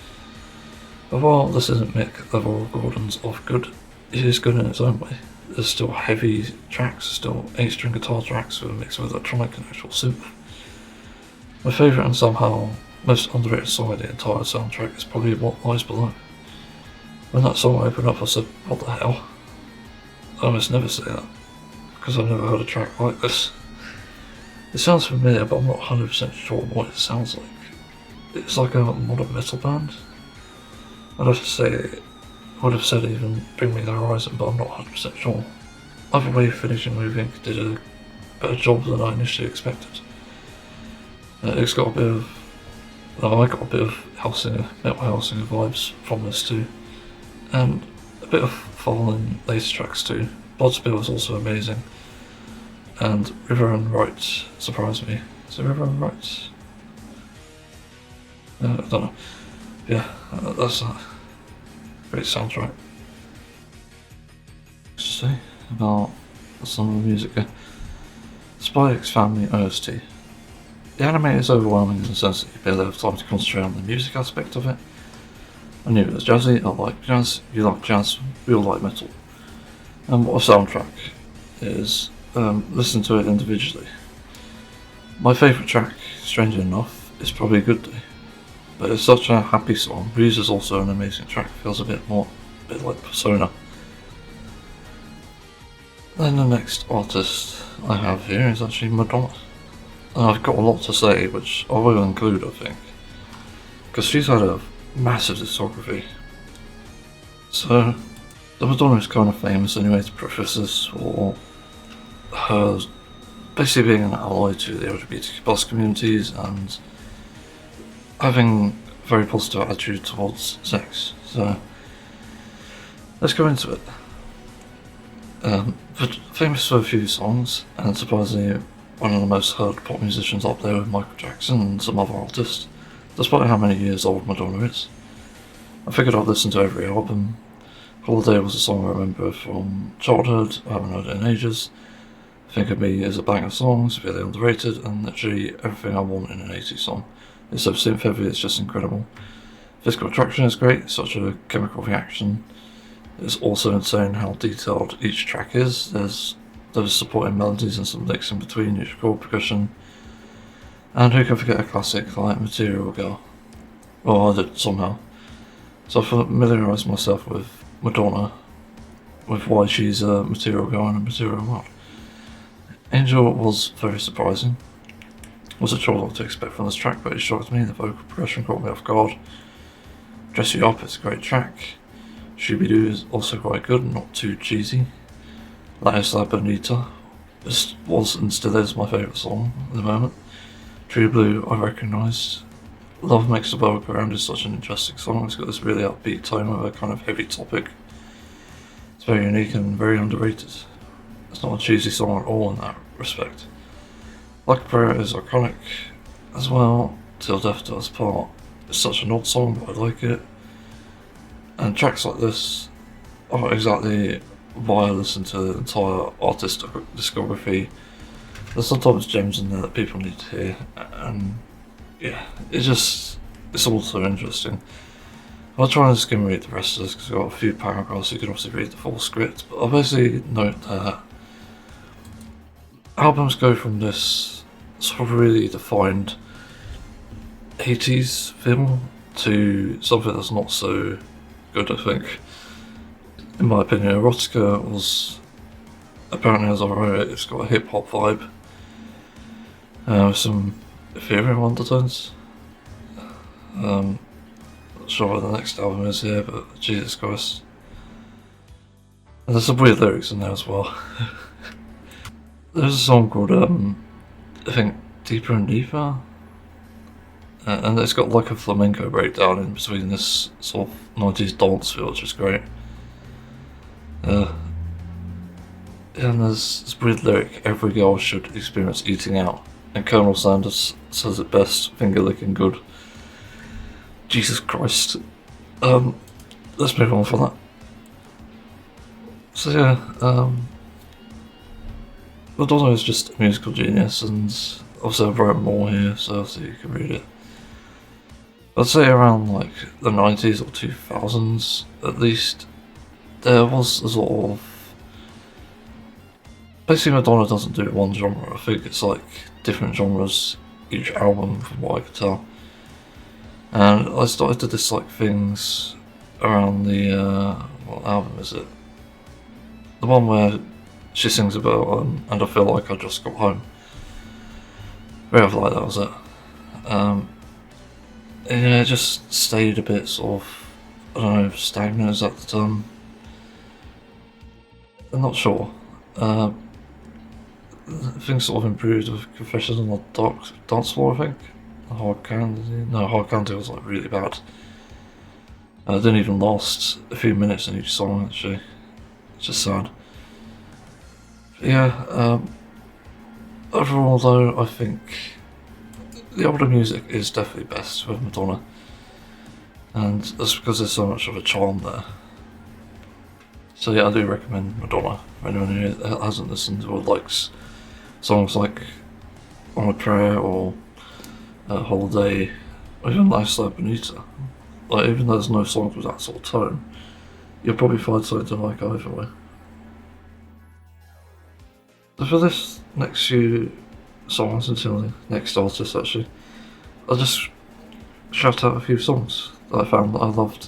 But while this isn't Mick level Gordon's of good, it is good in its own way. There's still heavy tracks, still 8-string guitar tracks with a mix of electronic and actual synth. My favourite and somehow most underrated song of the entire soundtrack is probably What Lies Below. When that song opened up, I said, what the hell? I almost never say that, because I've never heard a track like this. It sounds familiar, but I'm not 100% sure what it sounds like. It's like a modern metal band. I'd have to say, I would have said even Bring Me the Horizon, but I'm not 100% sure. Either way, Finishing Moving did a better job than I initially expected. It's got a bit of, I got a bit of metal house singer vibes from this too, and a bit of Fall in later tracks too. Bloodspill was also amazing, and River and Right surprised me. Is it River and Right? I don't know. Yeah, that's a great soundtrack. To say about some of the music here. Spy X Family OST. The anime is overwhelming in the sense that you barely have time to concentrate on the music aspect of it. I knew it was jazzy, I like jazz, you like jazz, we all like metal. And what a soundtrack is, listen to it individually. My favourite track, strangely enough, is probably Good Day. But it's such a happy song. Breeze is also an amazing track, feels a bit like Persona. Then the next artist I have here is actually Madonna. And I've got a lot to say, which I will include, I think, because she's had a massive discography. So, the Madonna is kind of famous anyway to preface this for her basically being an ally to the LGBTQ+ communities and having a very positive attitude towards sex. So, let's go into it. Famous for a few songs, and surprisingly one of the most heard pop musicians up there with Michael Jackson and some other artists, despite how many years old Madonna is. I figured I'd listen to every album. Holiday was a song I remember from childhood, I haven't heard it in ages. Think of Me is a bang of songs, really underrated, and literally everything I want in an 80s song. It's so synth heavy, it's just incredible. Physical Attraction is great, such a chemical reaction. It's also insane how detailed each track is. There's those supporting melodies and some licks in between each chord progression. And who can forget a classic like Material Girl? Well, I did somehow. So I familiarised myself with Madonna, with why she's a material girl in a material world. Angel was very surprising. Wasn't sure what to expect from this track, but it shocked me. The vocal progression caught me off guard. Dress You Up, it's a great track. Shooby-Doo is also quite good, not too cheesy. La Isla Bonita was and still is my favourite song at the moment. True Blue I recognised. Love Makes the World Go Round is such an interesting song. It's got this really upbeat tone with a kind of heavy topic. It's very unique and very underrated. It's not a cheesy song at all in that respect. Like a Prayer is iconic as well. Till Death Do Us Part. It's such an odd song, but I like it. And tracks like this are exactly why I listen to the entire artist discography. There's sometimes gems in there that people need to hear, and yeah, it's all so interesting. I'll try and skim read the rest of this because I've got a few paragraphs, you can also read the full script, but I'll basically note that albums go from this sort of really defined 80s feel to something that's not so good, I think. In my opinion, Erotica was apparently, as I wrote it, it's got a hip hop vibe, with some ethereal undertones. Not sure what the next album is here, but Jesus Christ. And there's some weird lyrics in there as well. There's a song called I think Deeper and Deeper, and it's got like a flamenco breakdown in between this sort of 90s dance feel, which is great. And there's this weird lyric, every girl should experience eating out. And Colonel Sanders says it best, finger licking good. Jesus Christ. Let's move on from that. So yeah, Madonna is just a musical genius, and obviously I've wrote more here, so you can read it. I'd say around like the 90s or 2000s, at least, there was a sort of... Basically Madonna doesn't do one genre, I think it's like different genres each album from what I could tell. And I started to dislike things around the, what album is it? The one where she sings about, and I feel like I just got home. Very like that was it. Yeah, it just stayed a bit sort of, I don't know, stagnant, is that the term? I'm not sure. Things sort of improved with Confessions on the Dance Floor, I think. Hard Candy was like really bad. It didn't even last a few minutes in each song, actually. It's just sad. But yeah, overall though, I think the older music is definitely best with Madonna. And that's because there's so much of a charm there. So yeah, I do recommend Madonna for anyone who hasn't listened or likes songs like On a Prayer or Holiday, or even Lifestyle Bonita. Like, even though there's no songs with that sort of tone, you'll probably find something to like either way. So for this next few songs, until the next artist actually, I'll just shout out a few songs that I found that I loved.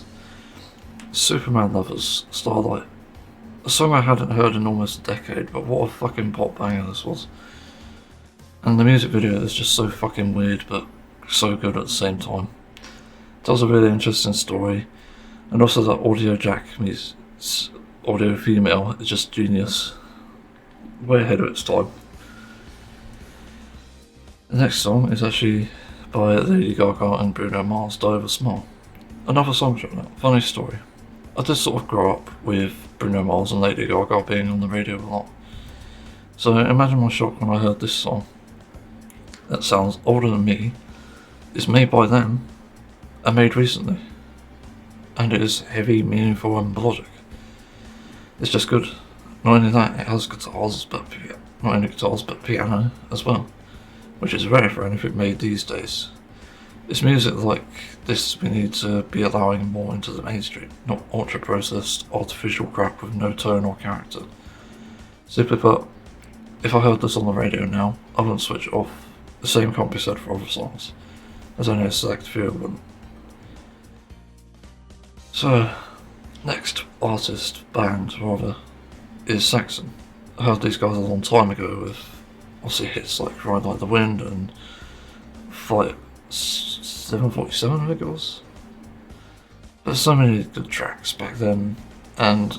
Superman Lovers, Starlight. A song I hadn't heard in almost a decade, but what a fucking pop banger this was. And the music video is just so fucking weird, but so good at the same time. It tells a really interesting story, and also that audio jack meets audio female is just genius. Way ahead of its time. The next song is actually by Lady Gaga and Bruno Mars, Die With a Smile. Another song showing up. Funny story. I did sort of grow up with Bruno Mars and Lady Gaga being on the radio a lot. So imagine my shock when I heard this song. That sounds older than me, is made by them, and made recently. And it is heavy, meaningful and melodic. It's just good. Not only that, it has guitars, but not only guitars, but piano as well, which is rare for anything made these days. It's music like this we need to be allowing more into the mainstream, not ultra-processed, artificial crap with no tone or character. Simply put, if I heard this on the radio now, I wouldn't switch it off. The same can't be said for other songs. There's only a select few of them. So, next artist, band rather, is Saxon. I heard these guys a long time ago with obviously hits like Ride Like the Wind and Flight 747, I think it was. There's so many good tracks back then, and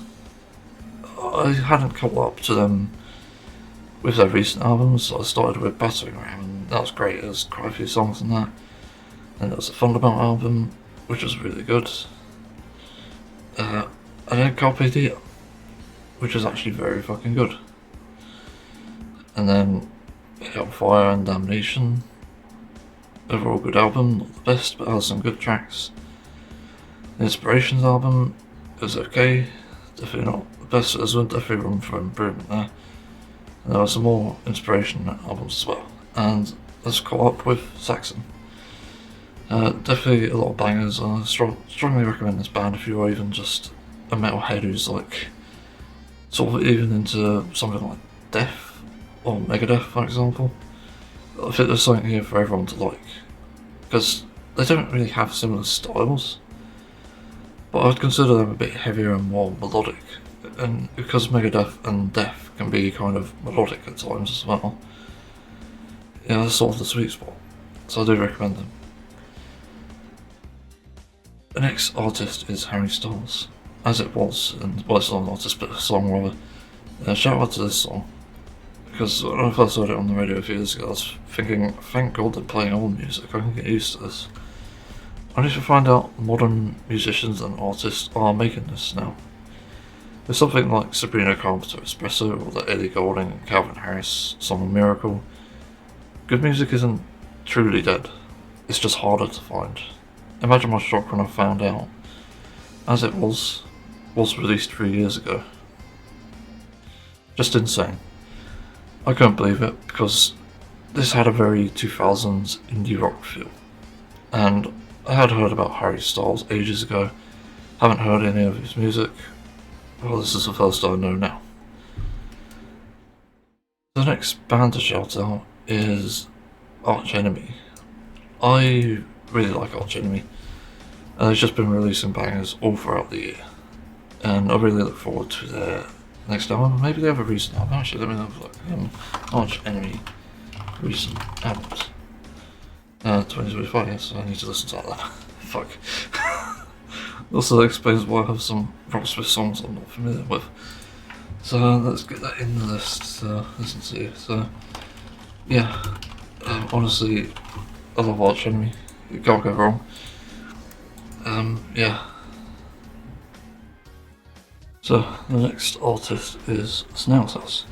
I hadn't caught up to them with their recent albums, so I started with Battering Ram, and that was great. There's quite a few songs in that. And there was a Fundamental album, which was really good. And then Carpe Diem, which was actually very fucking good. And then Hellfire and Damnation. Overall good album, not the best, but has some good tracks. The Inspirations album was okay, definitely not the best, there's definitely room for improvement there. And there are some more Inspiration albums as well. And let's caught up with Saxon. Definitely a lot of bangers. I strongly recommend this band if you're even just a metalhead who's like sort of even into something like Death or Megadeth, for example. I think there's something here for everyone to like, because they don't really have similar styles, but I'd consider them a bit heavier and more melodic, and because Megadeth and Death can be kind of melodic at times as well, yeah, that's sort of the sweet spot, so I do recommend them. The next artist is Harry Styles, as it was, and well, it's not an artist but a song rather. Shout out to this song, because when I first heard it on the radio a few years ago, I was thinking, thank God they're playing old music, I can get used to this. I need to find out modern musicians and artists are making this now. With something like Sabrina Carpenter Espresso or the Ellie Goulding and Calvin Harris song of Miracle, good music isn't truly dead, it's just harder to find. Imagine my shock when I found out, as it was released 3 years ago. Just insane. I couldn't believe it because this had a very 2000s indie rock feel. And I had heard about Harry Styles ages ago, haven't heard any of his music. Well, this is the first I know now. The next band to shout out is Arch Enemy. I really like Arch Enemy, and they've just been releasing bangers all throughout the year. And I really look forward to their next album. Maybe they have a recent album. Actually, let me have a look. Arch Enemy recent albums. 2025, yes, I need to listen to that then. Fuck. Also explains why I have some Rob Smith songs I'm not familiar with. So let's get that in the list to listen to. So, yeah, honestly, I love Arch Enemy. You can't go wrong. Yeah. So the next artist is Snail's House,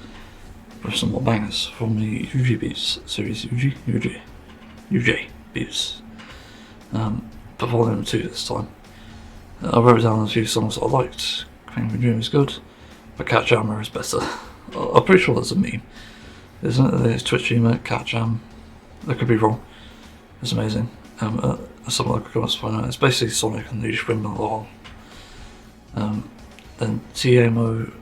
with some more bangers from the UG Beats series. UJ Beats. But volume 2 this time. I wrote down a few songs that I liked. Claim My Dream is good, but Cat Jammer is better. I'm pretty sure that's a meme, isn't it? It's Twitch emote, Cat Jam. I could be wrong. It's amazing. Something like I can find out. It's basically Sonic and the Schwimmer along. Then TMO,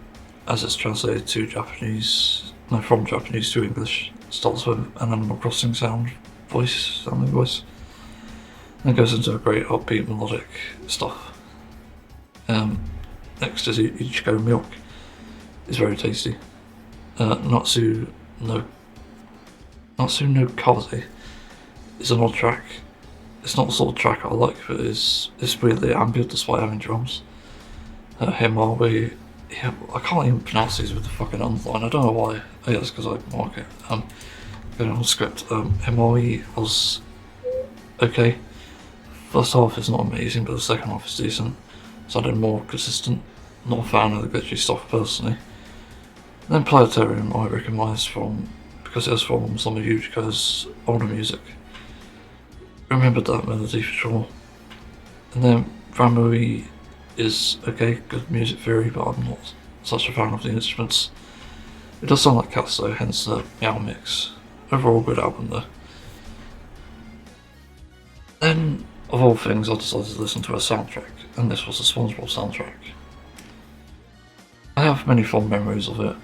as it's translated to Japanese, no, from Japanese to English, starts with an Animal Crossing sounding voice, and goes into a great upbeat melodic stuff. Next is Ichigo Milk. It's very tasty. Natsu no Kaze is an odd track. It's not the sort of track I like, but it's weirdly ambient despite having drums. Himawi, yeah, I can't even pronounce these with the fucking underline. I don't know why. Oh yeah, it's because I mark it. Going on the script. Himawi was okay. First half is not amazing, but the second half is decent. Sounded more consistent. Not a fan of the glitchy stuff personally. Then Planetarium I recognise because it was from some of Yujiko's older music. Remembered that melody for sure. And then Ramui is okay, good music theory, but I'm not such a fan of the instruments. It does sound like cats though, hence the meow mix. Overall good album though. Then, of all things, I decided to listen to a soundtrack, and this was the SpongeBob soundtrack. I have many fond memories of it,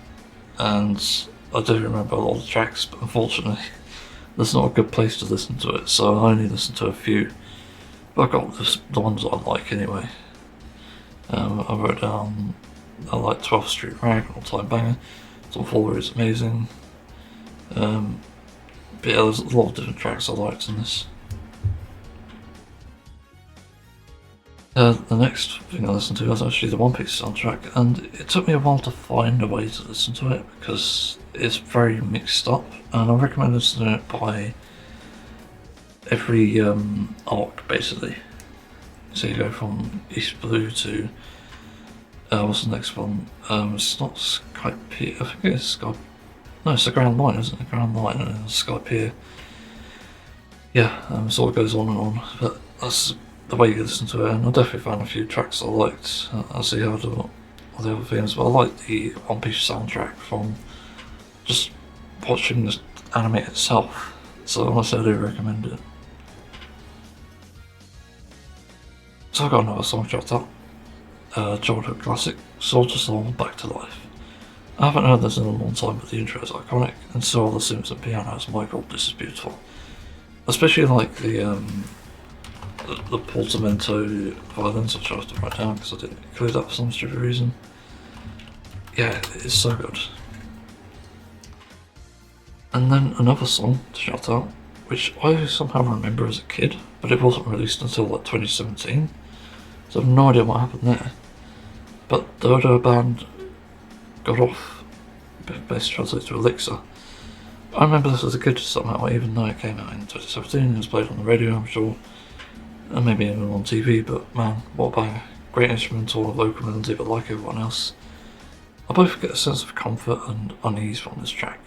and I do remember a lot of the tracks, but unfortunately there's not a good place to listen to it, so I only listened to a few. But I got the ones that I like anyway. I wrote down, I like 12th Street Rag, an all-time banger. Tom Fuller is amazing. But yeah, there's a lot of different tracks I liked in this. The next thing I listened to was actually the One Piece soundtrack, and it took me a while to find a way to listen to it because it's very mixed up, and I recommend listening to it by every arc basically. So you go from East Blue to what's the next one? It's not Skype Pier. I think it's Skype. No, it's the Grand Line, isn't it? Grand Line and then Skype Pier. Yeah, so it goes on and on, but that's the way you listen to it, and I definitely found a few tracks I liked. I'll see how I do all the other things, but I like the One Piece soundtrack from just watching the anime itself, so honestly I do recommend it. So I got another song shout out, childhood classic, Soldier Soul Back to Life. I haven't heard this in a long time, but the intro is iconic, and so are the Simpson pianos. My god, this is beautiful. Especially like the portamento violins, which I have to write down because I didn't include that for some stupid reason. Yeah, it's so good. And then another song to shout out, which I somehow remember as a kid, but it wasn't released until like 2017, so I have no idea what happened there. But the Dodo band got off basically translates to elixir. I remember this as a kid somehow, even though it came out in 2017, it was played on the radio, I'm sure, and maybe even on TV, but man, what a banger. Great instrumental, vocal melody, but like everyone else, I both get a sense of comfort and unease from this track.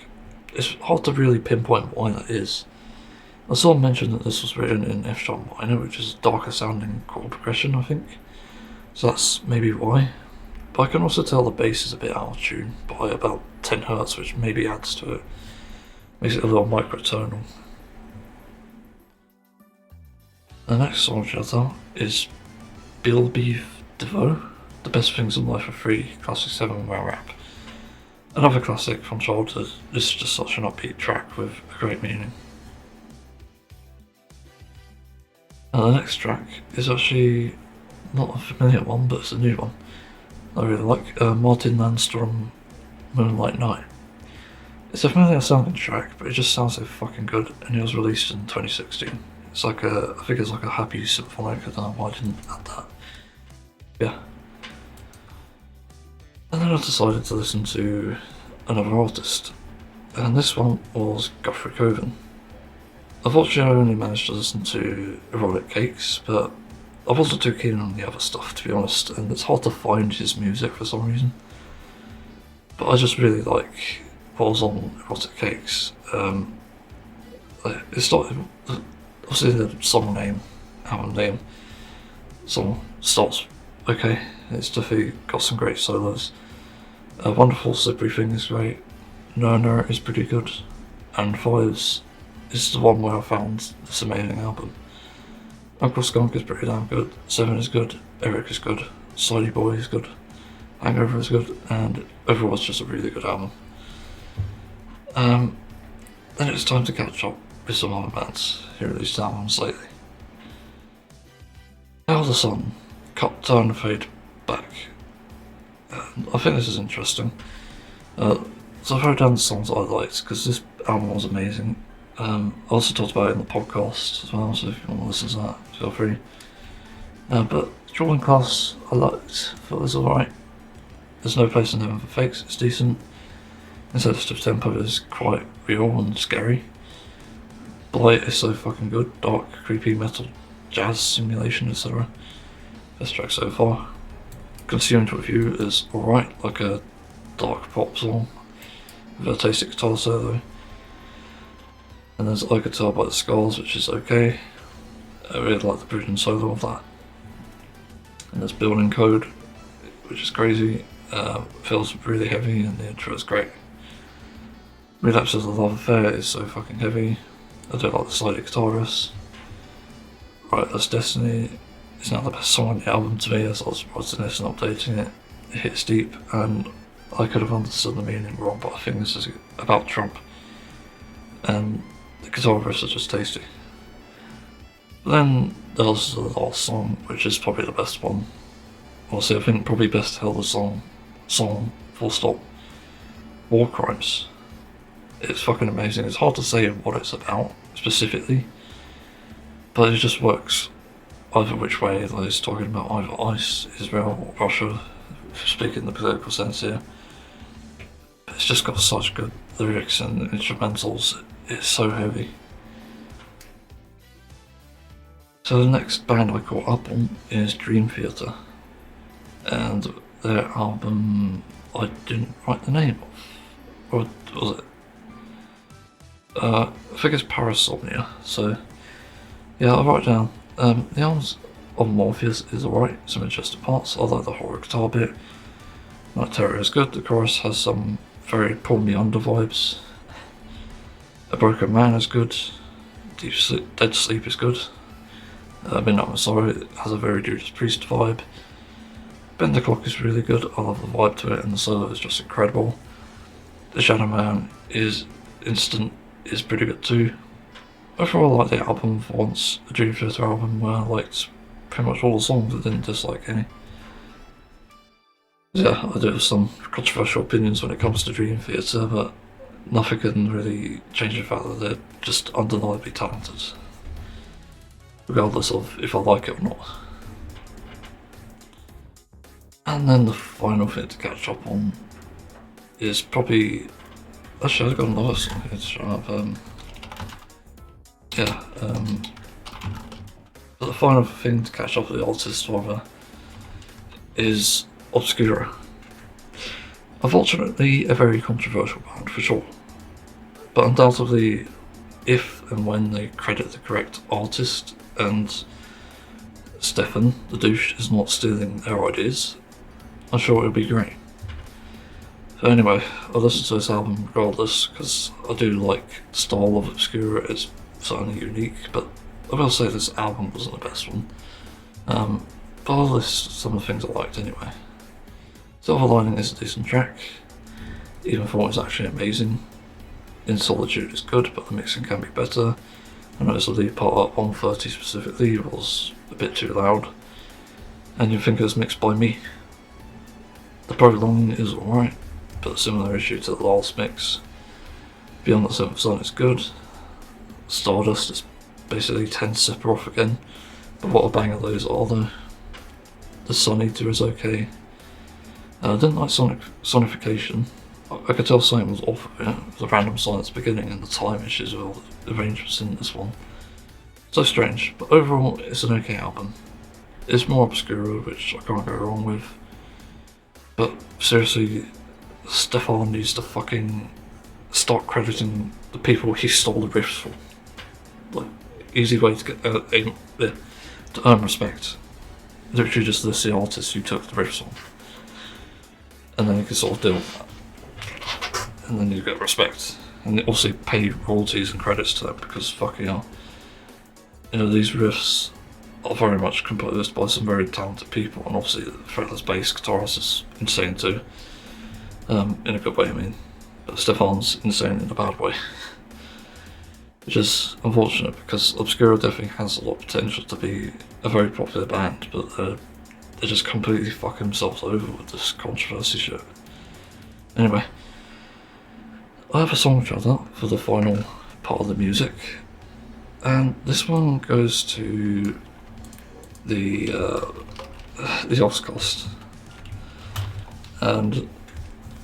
It's hard to really pinpoint why that is. I saw mention that this was written in F sharp minor, which is a darker sounding chord progression, I think, so that's maybe why. But I can also tell the bass is a bit out of tune by about 10 Hz, which maybe adds to it. Makes it a little microtonal. The next song shout out is Bill Beef DeVoe, The Best Things in Life Are Free, Classic 7 Wow Rap. Another classic from childhood. This is just such an upbeat track with a great meaning. And the next track is actually not a familiar one, but it's a new one I really like. Martin Landstrom, Moonlight Night. It's a familiar sounding track, but it just sounds so fucking good, and it was released in 2016. It's like I think it's like a happy symphonic, I don't know why I didn't add that. Yeah. And then I decided to listen to another artist, and this one was Guthrie Coven. Unfortunately, I only managed to listen to Erotic Cakes, but I wasn't too keen on the other stuff, to be honest, and it's hard to find his music for some reason. But I just really like what was on Erotic Cakes. It started, obviously the song name, album name, song starts okay. It's definitely got some great solos. Wonderful Slippery Thing is great. No is pretty good. And Fives is the one where I found this amazing album. Uncle Skunk is pretty damn good. 7 is good. Eric is good. Slidey Boy is good. Hangover is good. And overall it's just a really good album. Then it's time to catch up with some other bands who released albums lately. How the Sun, Cut, Turn, Fade, Back. I think this is interesting. So I wrote down the songs that I liked because this album was amazing. I also talked about it in the podcast as well, so if you want to listen to that, feel free. But Drawing Class I liked, thought it was alright. There's No Place in Heaven for Fakes, it's decent. Insensitive Tempo is quite real and scary. Blight is so fucking good, dark, creepy metal, jazz, simulation, etc. Best track so far. Consumed With You is alright, like a dark pop song with a tasty guitar solo. And there's I Could Tell by the Scars, which is okay. I really like the bridge and solo of that. And there's Building Code, which is crazy. Feels really heavy, and the intro is great. Relapse as a Love Affair is so fucking heavy. I do like the sliding guitar riffs. Right, That's Destiny. It's not the best song on the album to me, as I was writing this and updating it. It hits deep, and I could have understood the meaning wrong, but I think this is about Trump. And the guitar riffs are just tasty. But then there's the last song, which is probably the best one. Honestly, I think probably best held the song, full stop. War Crimes. It's fucking amazing. It's hard to say what it's about specifically, but it just works either which way. Like, it's talking about either ICE, Israel, or Russia, speaking the political sense here. But it's just got such good lyrics and instrumentals. It's so heavy. So the next band I caught up on is Dream Theater, and their album I didn't write the name of, or was it? I think it's Parasomnia, so yeah, I'll write it down. The album's on Morpheus is alright, some interesting parts. I like the horror guitar bit. Night Terror is good, the chorus has some very Pull Me Under vibes. A Broken Man is good. Dead Sleep is good. Midnight Messiah has a very Judas Priest vibe. Bend the Clock is really good, I love the vibe to it, and the solo is just incredible. The Shadow Man is pretty good too. Overall, I like the album for once, a Dream Theater album where I liked pretty much all the songs, I didn't dislike any. Yeah, I do have some controversial opinions when it comes to Dream Theater, but nothing can really change the fact that they're just undeniably talented, regardless of if I like it or not. And then the final thing to catch up on is probably... Actually, I've got another song here to show up. But the final thing to catch up with the artist, however, is Obscura. Unfortunately, a very controversial band for sure, but undoubtedly, if and when they credit the correct artist and Stefan, the douche, is not stealing their ideas, I'm sure it'll be great. So anyway, I listened to this album regardless because I do like the style of Obscura. It's certainly unique, but I will say this album wasn't the best one. But I'll list some of the things I liked anyway. Silver Lining is a decent track, even though it's actually amazing. In Solitude is good, but the mixing can be better. I noticed the lead part at 1:30 specifically was a bit too loud, and you'd think it was mixed by me. The prolonging is alright, but a similar issue to the last mix. Beyond the 7th Sun is good. Stardust is basically 10 Sepper off again, but what a banger those are though. The Sun Eater is okay. I didn't like Sonification. I could tell something was off of it. It was a random silence beginning and the time issues with all the arrangements in this one. So strange, but overall it's an okay album. It's more Obscura, which I can't go wrong with. But seriously, Stefan needs to fucking start crediting the people he stole the riffs from. Like, easy way to get to earn respect. Literally just list the artists who took the riffs from. And then you can sort of deal with that. And then you get respect. And also pay royalties and credits to them because fucking hell. You know, these riffs are very much composed by some very talented people, and obviously the fretless bass guitarist is insane too. In a good way, I mean. But Stefan's insane in a bad way. Which is unfortunate because Obscura definitely has a lot of potential to be a very popular band, but they just completely fuck themselves over with this controversy shit. Anyway, I have a song chosen up for the final part of the music, and this one goes to the Oscars, and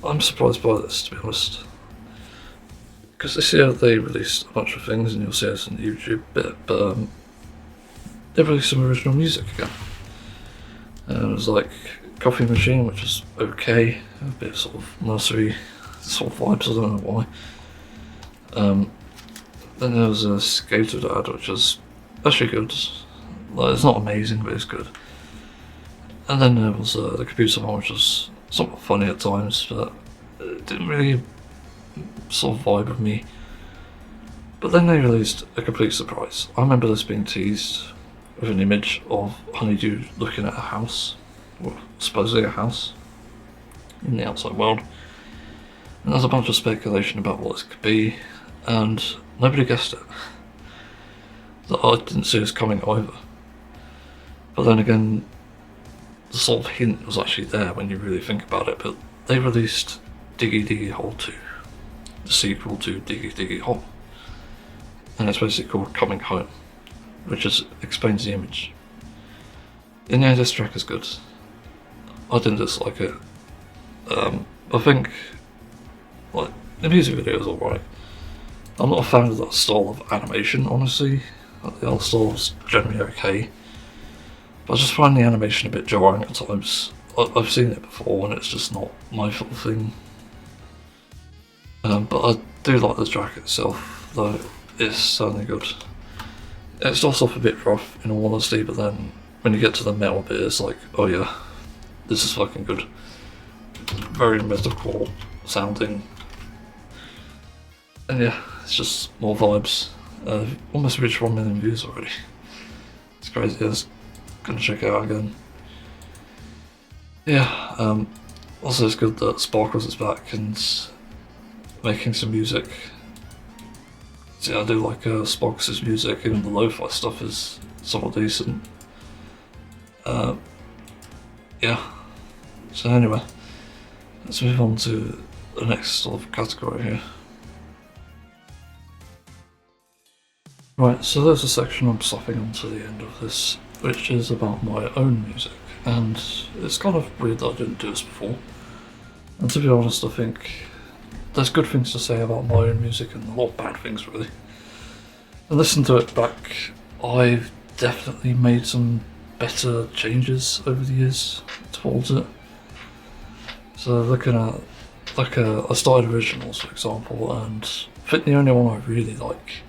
I'm surprised by this, to be honest, because this year they released a bunch of things, and you'll see this on the YouTube bit, but they released some original music again. It was like Coffee Machine, which was okay, a bit of sort of nursery sort of vibes, I don't know why. Then there was a Skater Dad, which was actually good. Like, it's not amazing, but it's good. And then there was the Computer one, which was somewhat funny at times, but it didn't really sort of vibe with me. But then they released a complete surprise. I remember this being teased with an image of Honeydew looking at a house, or supposedly a house, in the outside world. And there's a bunch of speculation about what this could be, and nobody guessed it. That I didn't see this coming either. But then again, the sort of hint was actually there when you really think about it, but they released Diggy Diggy Hole 2, the sequel to Diggy Diggy Hole. And it's basically called Coming Home, which just explains the image. And yeah, this track is good. I didn't dislike it. I think, like, the music video is alright. I'm not a fan of that style of animation, honestly. Like, the other style is generally okay. But I just find the animation a bit jarring at times. I've seen it before and it's just not my sort of thing. But I do like the track itself, though it's certainly good. It starts off a bit rough, in all honesty, but then when you get to the metal bit, it's like, oh yeah, this is fucking good. Very metalcore sounding. And yeah, it's just more vibes. Almost reached 1 million views already. It's crazy, I was gonna check it out again. Yeah, also it's good that Sparkles is back and making some music. See, I do like Sparks' music, even the lo-fi stuff is somewhat decent. Yeah, so anyway, let's move on to the next sort of category here. Right, so there's a section I'm stopping on to the end of this, which is about my own music, and it's kind of weird that I didn't do this before. And to be honest, I think there's good things to say about my own music and a lot of bad things, really. And listen to it back, I've definitely made some better changes over the years towards it. So looking at, I started originals, for example, and I think the only one I really like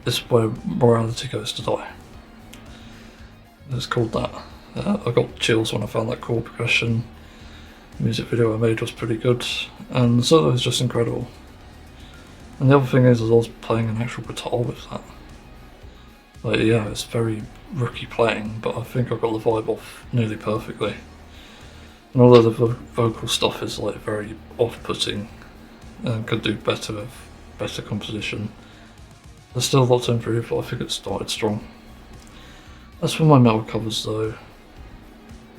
is Where Morality Goes to Die. It's called that. I got chills when I found that chord progression. The music video I made was pretty good, and the solo is just incredible. And the other thing is I was playing an actual guitar with that. Like, yeah, it's very rookie playing, but I think I got the vibe off nearly perfectly. And although the vocal stuff is like very off-putting and could do better with better composition, there's still a lot to improve, but I think it started strong. As for my metal covers though,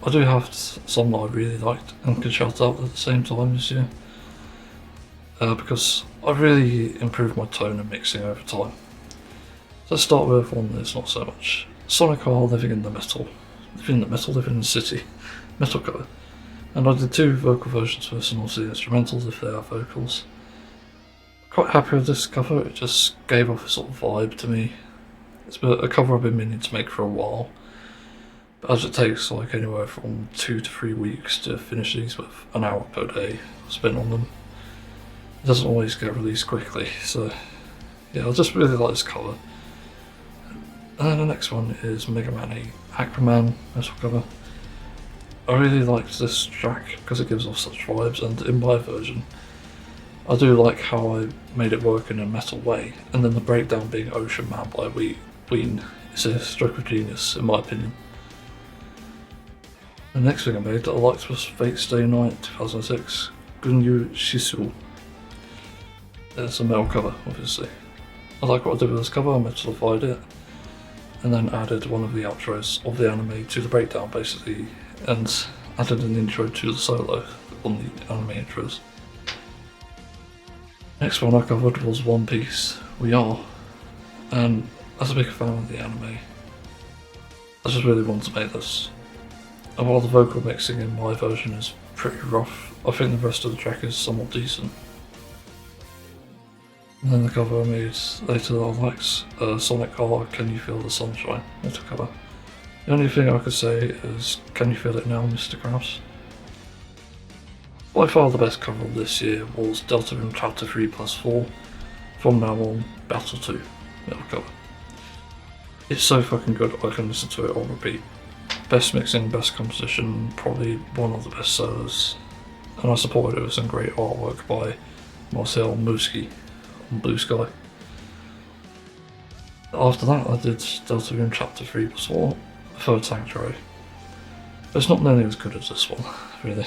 I do have some that I really liked and could shout out at the same time this year. Because I really improved my tone and mixing over time. So let's start with one that's not so much. Sonic R, Living in the City, metal cover. And I did 2 vocal versions for this and also the instrumentals if they are vocals. Quite happy with this cover, it just gave off a sort of vibe to me. It's a cover I've been meaning to make for a while, but as it takes like anywhere from 2 to 3 weeks to finish these with an hour per day spent on them, it doesn't always get released quickly, so yeah, I just really like this cover. And then the next one is Mega Man 8 Aquaman metal cover. I really liked this track because it gives off such vibes, and in my version I do like how I made it work in a metal way, and then the breakdown being Ocean Man by Ween is a stroke of genius in my opinion. The next thing I made that I liked was Fate Stay Night 2006 Gunyu Shisu. It's a metal cover, obviously. I like what I did with this cover, I metalified it, and then added one of the outros of the anime to the breakdown basically, and added an intro to the solo on the anime intros. Next one I covered was One Piece We Are, and as a big fan of the anime, I just really wanted to make this. And while the vocal mixing in my version is pretty rough, I think the rest of the track is somewhat decent. And then the cover I made later that I liked, Sonic R, Can You Feel the Sunshine metal cover. The only thing I could say is, can you feel it now, Mr. Krause? By far the best cover of this year was Delta from Chapter 3+4, From Now On, Battle 2 metal cover. It's so fucking good I can listen to it on repeat. Best mixing, best composition, probably one of the best solos, and I supported it with some great artwork by Marcel Muski on Blue Sky. After that I did Delta from Chapter 3+4, Third Sanctuary. But it's not nearly as good as this one, really.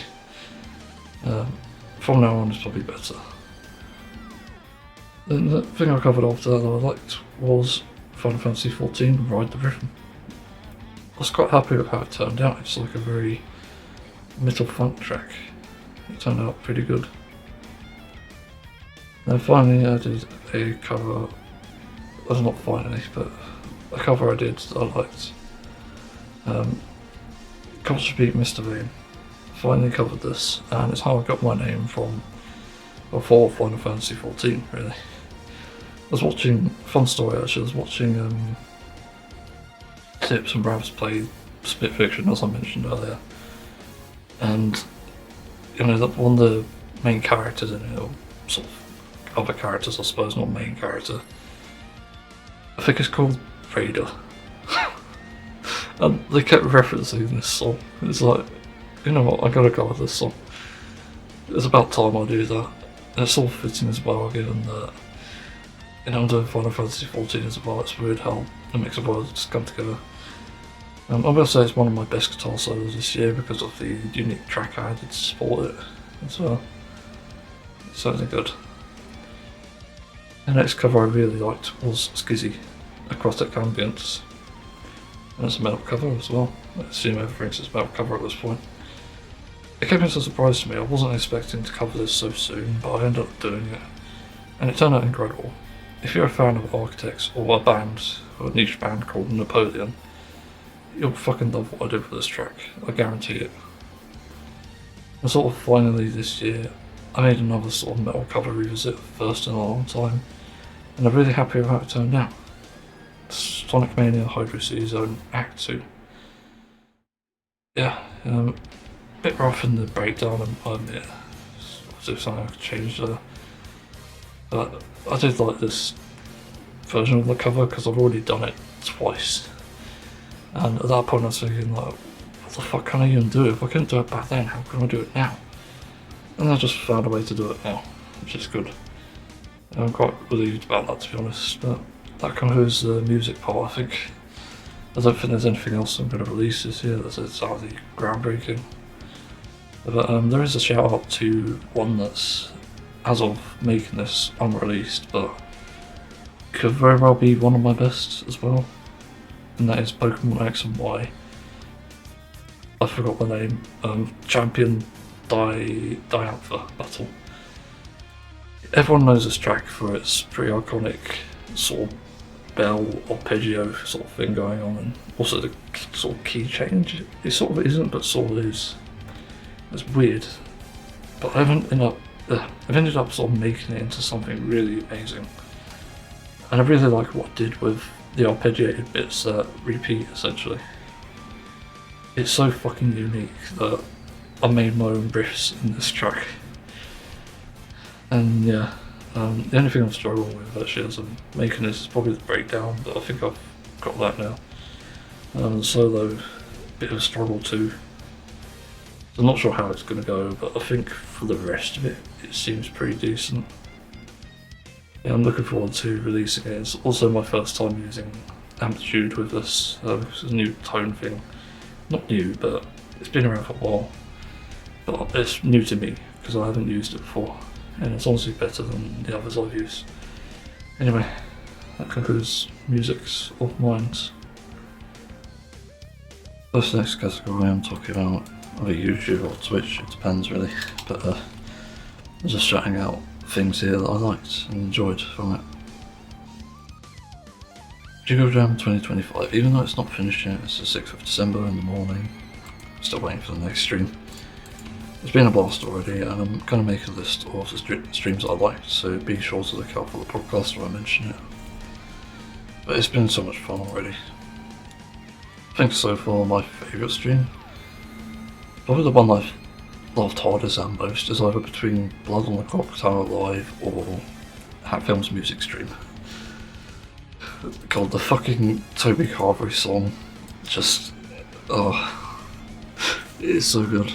From Now On is probably better. Then the thing I covered after that I liked was Final Fantasy XIV Ride the Griffin. I was quite happy with how it turned out. It's like a very metal funk track. It turned out pretty good. Then finally I did a cover, well not finally, but a cover I did that I liked. Culture Beat Mr. Vane. Finally covered this, and it's how I got my name from before Final Fantasy XIV, really. I was watching, fun story actually, I was watching Tips and Bravs play Spit Fiction, as I mentioned earlier, and you know, that one of the main characters in it, or sort of other characters I suppose, not main character, I think it's called Raider. And they kept referencing this song. It's like, you know what, I gotta go with this song. It's about time I do that. And it's all fitting as well, given that, you know, I'm doing Final Fantasy XIV as well. It's weird how a mix of words come together. I'm gonna say it's one of my best guitar solos this year because of the unique track I added to support it as well. It's certainly good. The next cover I really liked was Skizzy, Aquatic Ambience. And it's a metal cover as well. I assume everything's a metal cover at this point. It came as a surprise to me. I wasn't expecting to cover this so soon, but I ended up doing it. And it turned out incredible. If you're a fan of Architects or a band, or a niche band called Napoleon, you'll fucking love what I did with this track. I guarantee it. And sort of finally this year, I made another sort of metal cover revisit, first in a long time, and I'm really happy with how it turned out. Sonic Mania Hydro City Zone Act 2. Yeah, a bit rough in the breakdown, and I admit, if something I could change there. But I did like this version of the cover because I've already done it twice. And at that point I was thinking like, what the fuck can I even do? If I couldn't do it back then, how can I do it now? And I just found a way to do it now, which is good. And I'm quite relieved about that, to be honest. But that concludes the music part, I think. I don't think there's anything else I'm going to release this year that's exactly groundbreaking. But there is a shout out to one that's, as of making this, unreleased, but could very well be one of my best as well. And that is Pokemon X and Y. I forgot the name. Champion Diantha Battle. Everyone knows this track for its pretty iconic sort of bell arpeggio sort of thing going on, and also the sort of key change. It sort of isn't, but sort of is. It's weird, but I've ended up sort of making it into something really amazing. And I really like what I did with the arpeggiated bits that repeat essentially. It's so fucking unique that I made my own riffs in this track. And yeah, the only thing I'm struggling with actually as I'm making this is probably the breakdown, but I think I've got that now. The solo, bit of a struggle too. So I'm not sure how it's going to go, but I think for the rest of it, it seems pretty decent. Yeah, I'm looking forward to releasing it. It's also my first time using amplitude with this. It's a new tone thing. Not new, but it's been around for a while. But it's new to me because I haven't used it before, and it's honestly better than the others I've used. Anyway, that concludes music's of minds. This next category I'm talking about, either YouTube or Twitch, it depends really, but I'm just shouting out things here that I liked and enjoyed from it. Jingle Jam 2025, even though it's not finished yet, it's the 6th of December in the morning, still waiting for the next stream. It's been a blast already, and I'm going to make a list of the streams I liked, so be sure to look out for the podcast when I mention it. But it's been so much fun already. I think so far my favourite stream, probably the one I've loved hardest and most, is either between Blood on the Clock Tower Live or Hatfilm's music stream. God, the fucking Toby Carvery song, just, oh, it is so good.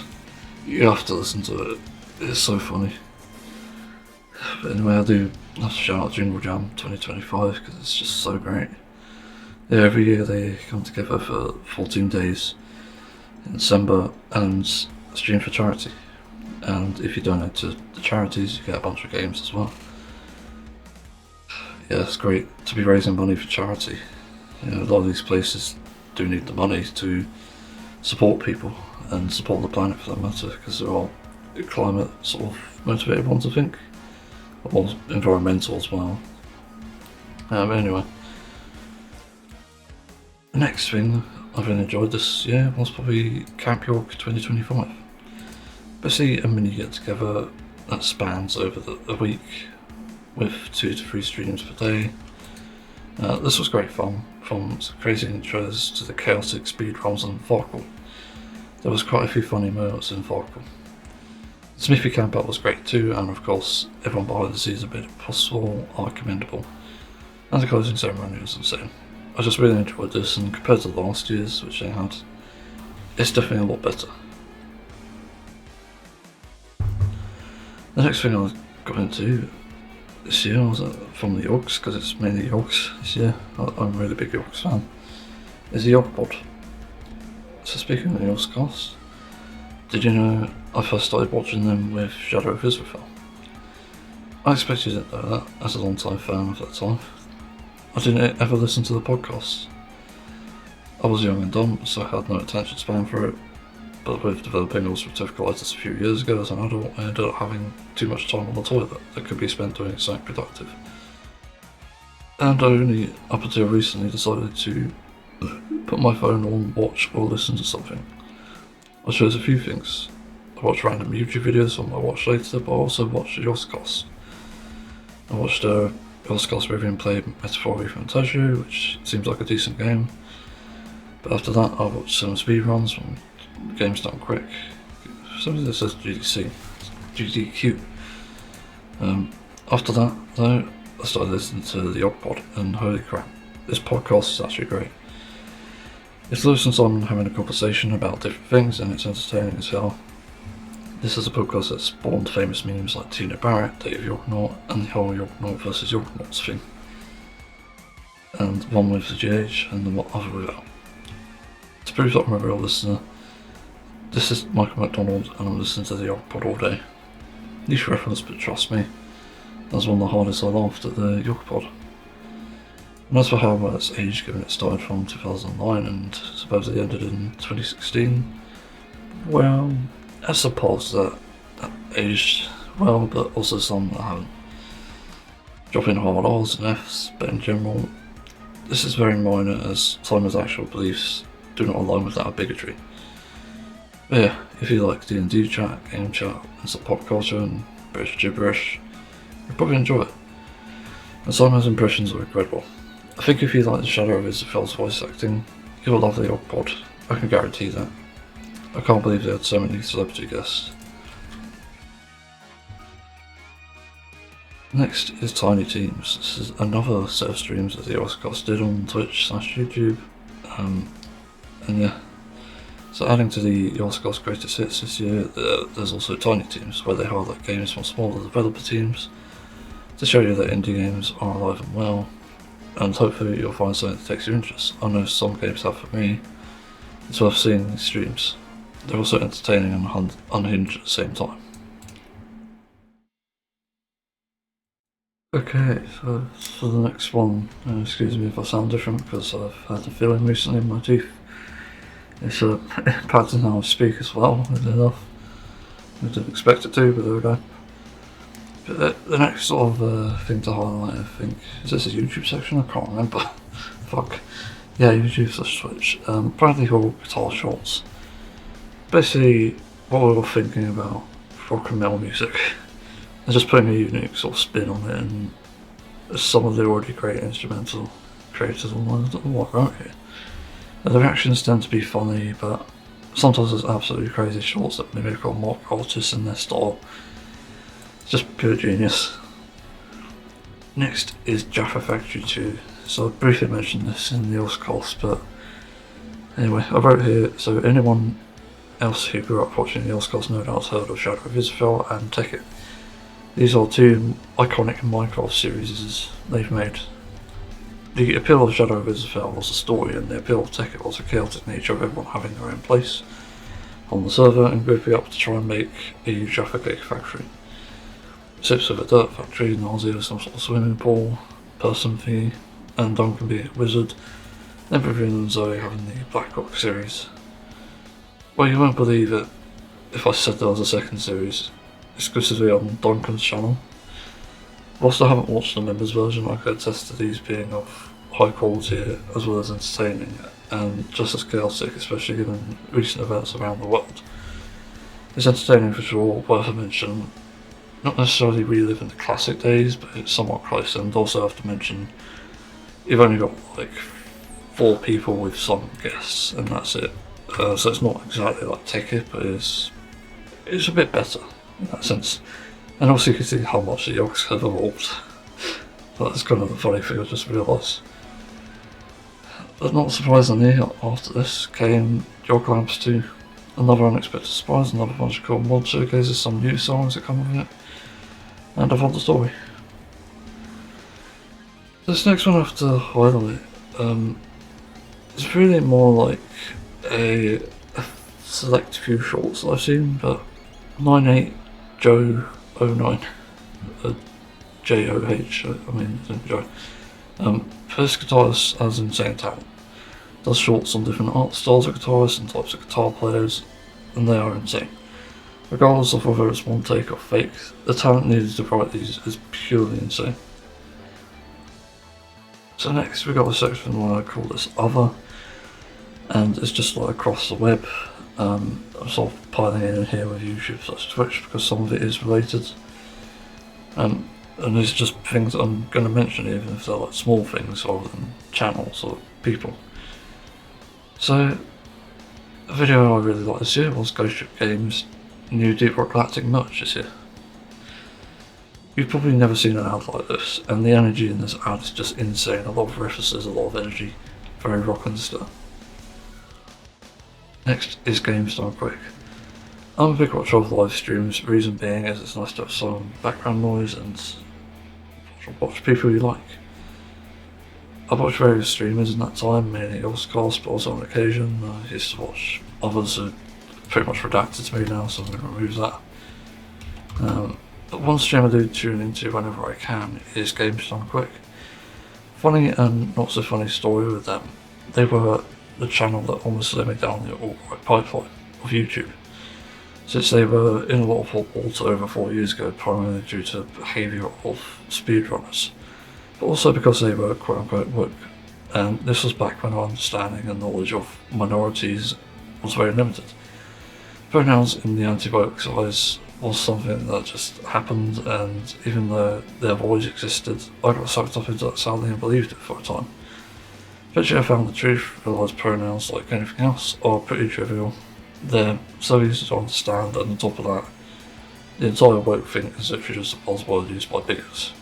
You have to listen to it, it's so funny. But anyway, I do have to shout out Jingle Jam 2025 because it's just so great. Yeah, every year they come together for 14 days in December and stream for charity. And if you donate to the charities, you get a bunch of games as well. Yeah, it's great to be raising money for charity. You know, a lot of these places do need the money to support people and support the planet for that matter, because they're all climate sort of motivated ones, I think, or environmental as well. But anyway, the next thing I've really enjoyed this year was probably Camp York 2025. Basically a mini get together that spans over a week with 2 to 3 streams per day. This was great fun, from some crazy intros to the chaotic speedruns and Farkle. There was quite a few funny moments in Farkle. The Smithy camp out was great too, and of course everyone behind the scenes made it possible are commendable. And the closing ceremony was insane. I just really enjoyed this, and compared to last year's, which they had, it's definitely a lot better. The next thing I got into this year was from the Yorks, because it's mainly Yorks this year. I'm a really big Yorks fan. Is the York Pod. So speaking of the Yorks cast, did you know I first started watching them with Shadow of Israel? I expected you didn't know that, as a long time fan of that time. I didn't ever listen to the podcast. I was young and dumb, so I had no attention span for it. But with developing ulcerative colitis a few years ago as an adult, I ended up having too much time on the toilet that could be spent doing something productive. And I only, up until recently, decided to put my phone on, watch or listen to something. I chose a few things. I I watch random YouTube videos on my watch later, but I also watch the Yoskos. I watched Yoskos review and play Metaphor Fantasio, which seems like a decent game. But after that, I watched some speedruns when the game's done quick. Some of this says GDC, GDQ. After that, though, I started listening to the Pod, and holy crap, this podcast is actually great. It's Lewis and Simon having a conversation about different things, and it's entertaining as hell. This is a podcast that spawned famous memes like Tina Barrett, Dave Yorknaut, and the whole Yorknaut versus Yorknauts thing. And one with the GH and the other without. To prove that I'm a real listener, this is Michael McDonald, and I'm listening to the Pod all day. Niche reference, but trust me, that was one of the hardest I laughed at the Pod. And as for how well it's aged, given it started from 2009 and supposedly ended in 2016, well, I suppose that aged well, but also some that haven't. Dropping hard R's and F's, but in general, this is very minor as Simon's actual beliefs do not align with that of bigotry. But yeah, if you like D&D chat, game chat, and some pop culture and British gibberish, you'll probably enjoy it. And Simon's impressions are incredible. I think if you like the Shadow of Isabel's voice acting, you'll love the Pod. I can guarantee that. I can't believe they had so many celebrity guests. Next is Tiny Teams. This is another set of streams that the Oscars did on Twitch/YouTube. And yeah, so adding to the Oscars greatest hits this year, there's also Tiny Teams, where they highlight games from smaller developer teams to show you that indie games are alive and well, and hopefully you'll find something that takes your interest. I know some games have for me. It's worth seeing these streams. They're also entertaining and unhinged at the same time. Okay, so for the next one, excuse me if I sound different because I've had a feeling recently in my teeth. It's impacting how I speak as well, weirdly enough. I didn't expect it to, but there we go. But the next sort of thing to highlight, I think, is this a YouTube section? I can't remember. Fuck. Yeah, YouTube/Twitch. Bradley Hall Guitar Shorts. Basically, what we were thinking about rock and metal music. And just putting a unique sort of spin on it, and some of the already great instrumental creators online. I don't know what I wrote here. The reactions tend to be funny, but sometimes there's absolutely crazy shorts that mimic or mock artists in their style. It's just pure genius. Next is Jaffa Factory 2. So I briefly mentioned this in the Oscars, but anyway, I wrote here, so anyone else who grew up watching the Oscars no doubt heard of Shadow of Isabel and Tekkit. These are two iconic Minecraft series they've made. The appeal of Shadow of Isabel was the story, and the appeal of Tekkit was the chaotic nature of everyone having their own place on the server and grouping up to try and make a Jaffa Cake factory. Sips of a dirt factory, Nausea with some sort of swimming pool, person thingy, and Duncan being a wizard, then Vivian and Zoe having the Black Rock series. Well, you won't believe it if I said there was a second series, exclusively on Duncan's channel. Whilst I haven't watched the members version, I could attest to these being of high quality as well as entertaining, and just as chaotic, especially given recent events around the world. It's entertaining for sure, worth a mention. Not necessarily reliving the classic days, but it's somewhat close, and also have to mention you've only got like 4 people with some guests, and that's it. So it's not exactly like Tekkit, but it's a bit better in that sense. And also you can see how much the Yogs have evolved. That's kind of the funny thing I just realised. But not surprisingly, after this came Yog Labs 2. Another unexpected surprise, another bunch of cool mod showcases, some new songs that come with it, and a fun story. This next one I have to highlight, it's really more like a select few shorts that I've seen, but 98Joe09, J-O-H, I mean, Joe. First guitarist has insane talent. Does shorts on different art styles of guitarists and types of guitar players, and they are insane. Regardless of whether it's one take or fake, the talent needed to write these is purely insane. So next we got a section where I call this Other, and it's just like across the web. I'm sort of piling in here with YouTube such as Twitch because some of it is related. And these are just things that I'm going to mention, even if they're like small things rather than channels or people. So, a video I really liked this year was Ghost Ship Games' new Deep Rock Galactic merch this year. You've probably never seen an ad like this, and the energy in this ad is just insane. A lot of references, a lot of energy, very rock and stuff. Next is Games Done Quick. I'm a big watcher of live streams, reason being is it's nice to have some background noise and watch people you like. I've watched various streamers in that time, mainly Oscars, but also on occasion I used to watch others who are pretty much redacted to me now, so I'm going to remove that. But one stream I do tune into whenever I can is Games Done Quick. Funny and not so funny story with them. They were the channel that almost led me down the alt-right pipeline of YouTube, since they were in a lot of hot water over 4 years ago, primarily due to behaviour of speedrunners, but also because they were quote-unquote woke, and this was back when our understanding and knowledge of minorities was very limited. Pronouns in the anti-woke size was something that just happened, and even though their voice existed, I got sucked up into that sadly and believed it for a time. Eventually I found the truth, realised pronouns, like anything else, are pretty trivial. They're so easy to understand, and on top of that, the entire woke thing is literally just a buzzword used by bigots.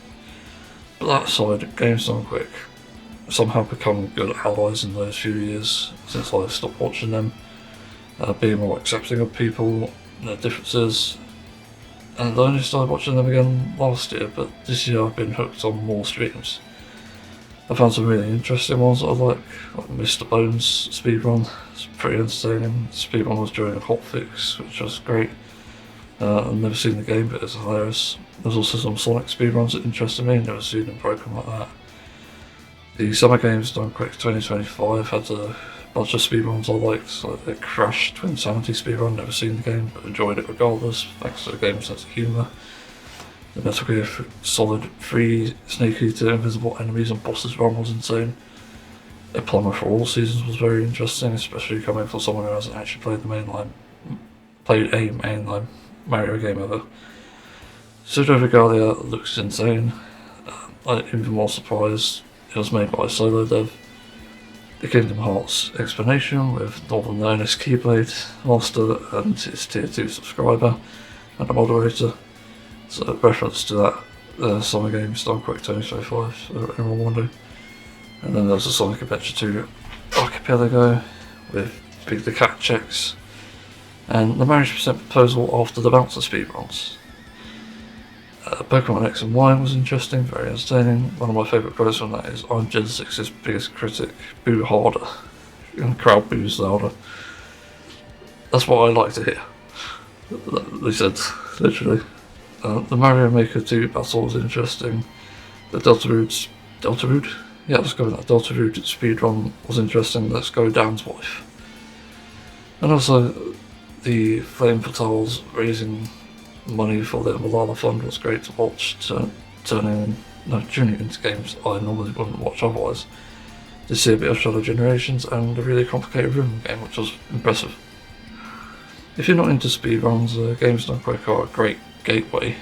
But that aside, Games Done Quick somehow become good allies in those few years since I stopped watching them, being more accepting of people, their differences, and I only started watching them again last year, but this year I've been hooked on more streams. I found some really interesting ones that I like Mr. Bones speedrun. It's pretty entertaining. The speedrun was during a hotfix, which was great. I've never seen the game, but it's hilarious. There's also some Sonic speedruns that interested me, never seen them broken like that. The Summer Games Done Quick 2025 had a bunch of speedruns I liked, like the Crash Twinsanity speedrun, never seen the game, but enjoyed it regardless, thanks to the game's sense of humour. The Metal Gear Solid 3 Snake Eater Invisible Enemies and Bosses run was insane. A Plumber for All Seasons was very interesting, especially coming from someone who hasn't actually played a mainline Mario game ever. Pseudo Regalia looks insane. I'm even more surprised it was made by a solo dev. The Kingdom Hearts explanation with Northern Learner's Keyblade Master and his tier 2 subscriber and a moderator. So a reference to that Summer Games Done Quick 2025, for anyone wondering. And then there's a Sonic Adventure 2 Archipelago with Big the Cat checks, and the Marriage Percent proposal after the Bouncer speedruns. Pokemon X and Y was interesting, very entertaining. One of my favourite quotes from that is, "I'm Gen 6's biggest critic, boo harder," and crowd boos louder. That's what I like to hear. They said, literally. The Mario Maker 2 battle was interesting. The Deltarune? Yeah, let's go with that. Deltarune speedrun was interesting. Let's go Dan's wife. And also, the Flame Fatales raising money for the Malala Fund was great to watch, tuning into games I normally wouldn't watch otherwise. To see a bit of Shadow Generations and a really complicated rhythm game, which was impressive. If you're not into speedruns, Games Done Quick are a great gateway.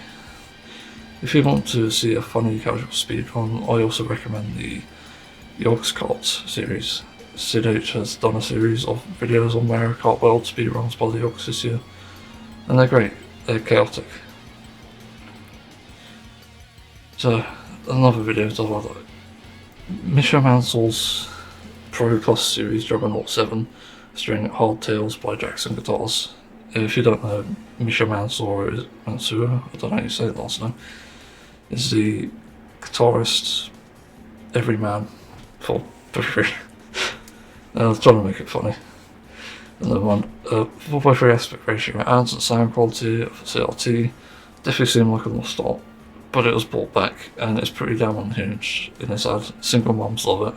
If you want to see a funny casual speedrun, I also recommend the Yogs Kart series. Sid H has done a series of videos on Mario Kart World speedruns by the Yogs this year, and they're great, they're chaotic. So, another video to highlight. Misha Mansour's Pro Plus series Juggernaut 7, string Hardtails by Jackson Guitars. If you don't know, Misha Mansour, I don't know how you say the last name, is the guitarist everyman for free. I was trying to make it funny. And then 4x3 aspect ratio adds and sound quality of CRT definitely seemed like a lost art, but it was brought back and it's pretty damn unhinged in this ad. Single mums love it.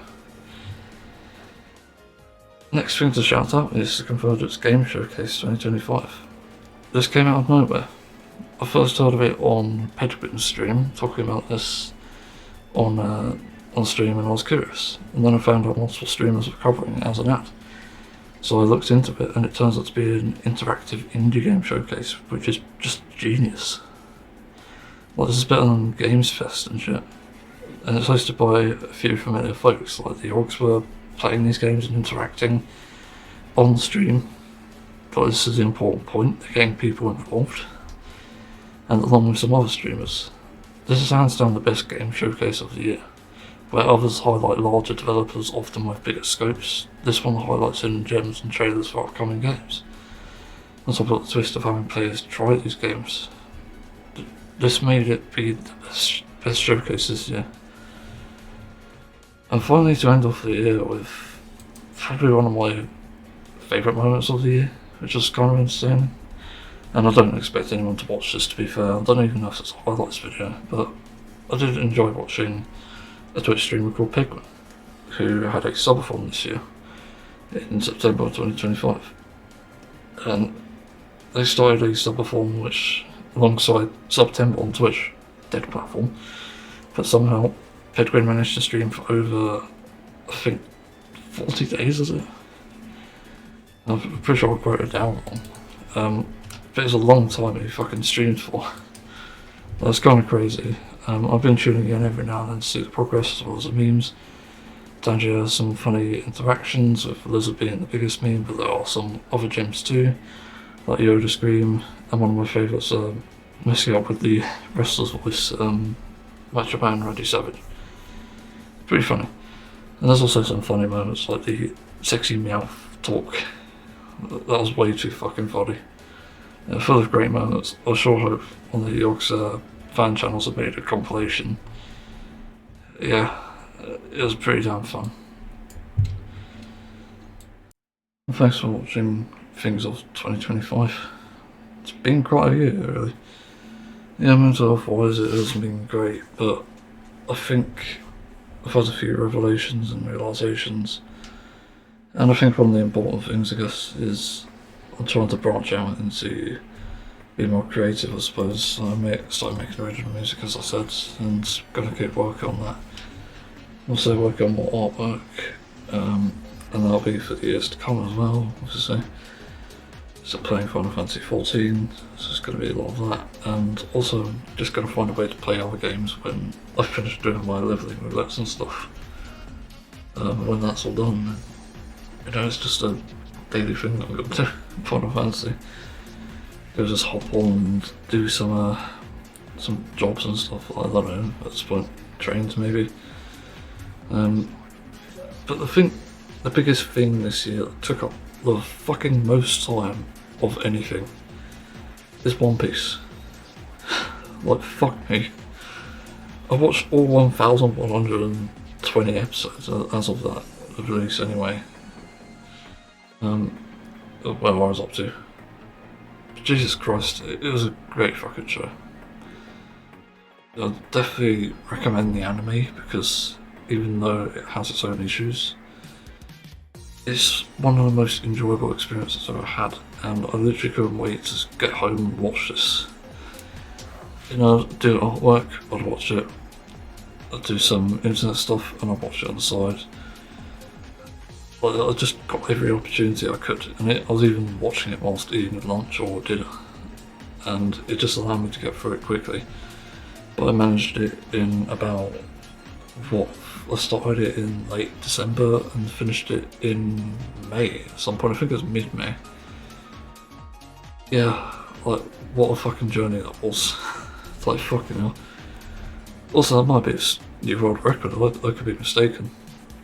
Next thing to shout out is the Convergence Game Showcase 2025. This came out of nowhere. I first heard of it on Pedguin's stream, talking about this on stream, and I was curious. And then I found out multiple streamers were covering it as an ad. So I looked into it, and it turns out to be an interactive indie game showcase, which is just genius. Like, this is better than Games Fest and shit. And it's hosted by a few familiar folks, like the orgs were playing these games and interacting on stream. But this is the important point, they're getting people involved. And along with some other streamers. This is hands down the best game showcase of the year. Where others highlight larger developers, often with bigger scopes, this one highlights hidden gems and trailers for upcoming games. On top of the twist of having players try these games. This made it be the best showcase this year. And finally, to end off the year with probably one of my favourite moments of the year, which was kind of entertaining. And I don't expect anyone to watch this, to be fair. I don't even know if it's a highlights video, but I did enjoy watching a Twitch streamer called Penguin, who had a subathon this year in September 2025. And they started a subathon which, alongside September on Twitch, dead platform, but somehow Penguin managed to stream for over, I think, 40 days, is it? I'm pretty sure I wrote it down wrong. But it's a long time he fucking streamed for. That's kind of crazy. I've been tuning in every now and then to see the progress as well as the memes. Tundra has some funny interactions, with Lizard being the biggest meme, but there are some other gems too, like Yoda Scream, and one of my favourites, messing up with the wrestler's voice, Macho Man Randy Savage. Pretty funny. And there's also some funny moments, like the sexy meow talk. That was way too fucking funny. Full of great moments. I sure hope one of the York's fan channels have made a compilation. Yeah, it was pretty damn fun. And thanks for watching things of 2025. It's been quite a year, really. Yeah, mental health wise it hasn't been great, but I think I've had a few revelations and realisations. And I think one of the important things, I guess, is I'm trying to branch out into be more creative, I suppose. I started making original music, as I said, and gonna keep working on that. Also working on more artwork, and that'll be for the years to come as well, obviously. So playing Final Fantasy 14, so it's gonna be a lot of that, and also just gonna find a way to play other games when I've finished doing my leveling roulette and stuff. When that's all done, you know, it's just a daily thing that I'm gonna do in Final Fantasy. Go just hop on and do some jobs and stuff, like, I don't know, at this point, trains maybe. But the biggest thing this year that took up the fucking most time of anything is One Piece. Like, fuck me. I watched all 1,120 episodes as of that release anyway. Where I was up to. Jesus Christ, it was a great fucking show. I'd definitely recommend the anime because even though it has its own issues, it's one of the most enjoyable experiences I've ever had, and I literally couldn't wait to get home and watch this. You know, do artwork, I'd watch it. I'd do some internet stuff and I'd watch it on the side. I just got every opportunity I could, and I was even watching it whilst eating lunch or dinner, and it just allowed me to get through it quickly. But I managed it in about, I started it in late December and finished it in May at some point. I think it was mid-May. Yeah, like, what a fucking journey that was. It's like, fucking hell. Also, that might be a new world record, I could be mistaken.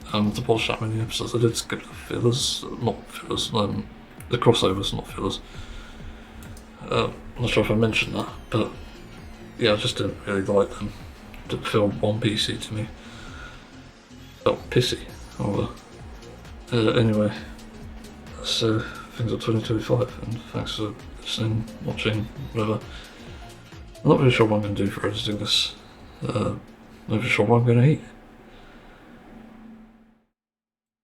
To watch that many episodes, I did skip the fillers, not fillers, the crossovers, not fillers. I'm not sure if I mentioned that, but yeah, I just didn't really like them. It didn't feel One Piecey to me. Felt pissy, rather. Anyway, that's things of 2025, and thanks for listening, watching, whatever. I'm not really sure what I'm going to do for editing this. Not really sure what I'm going to eat.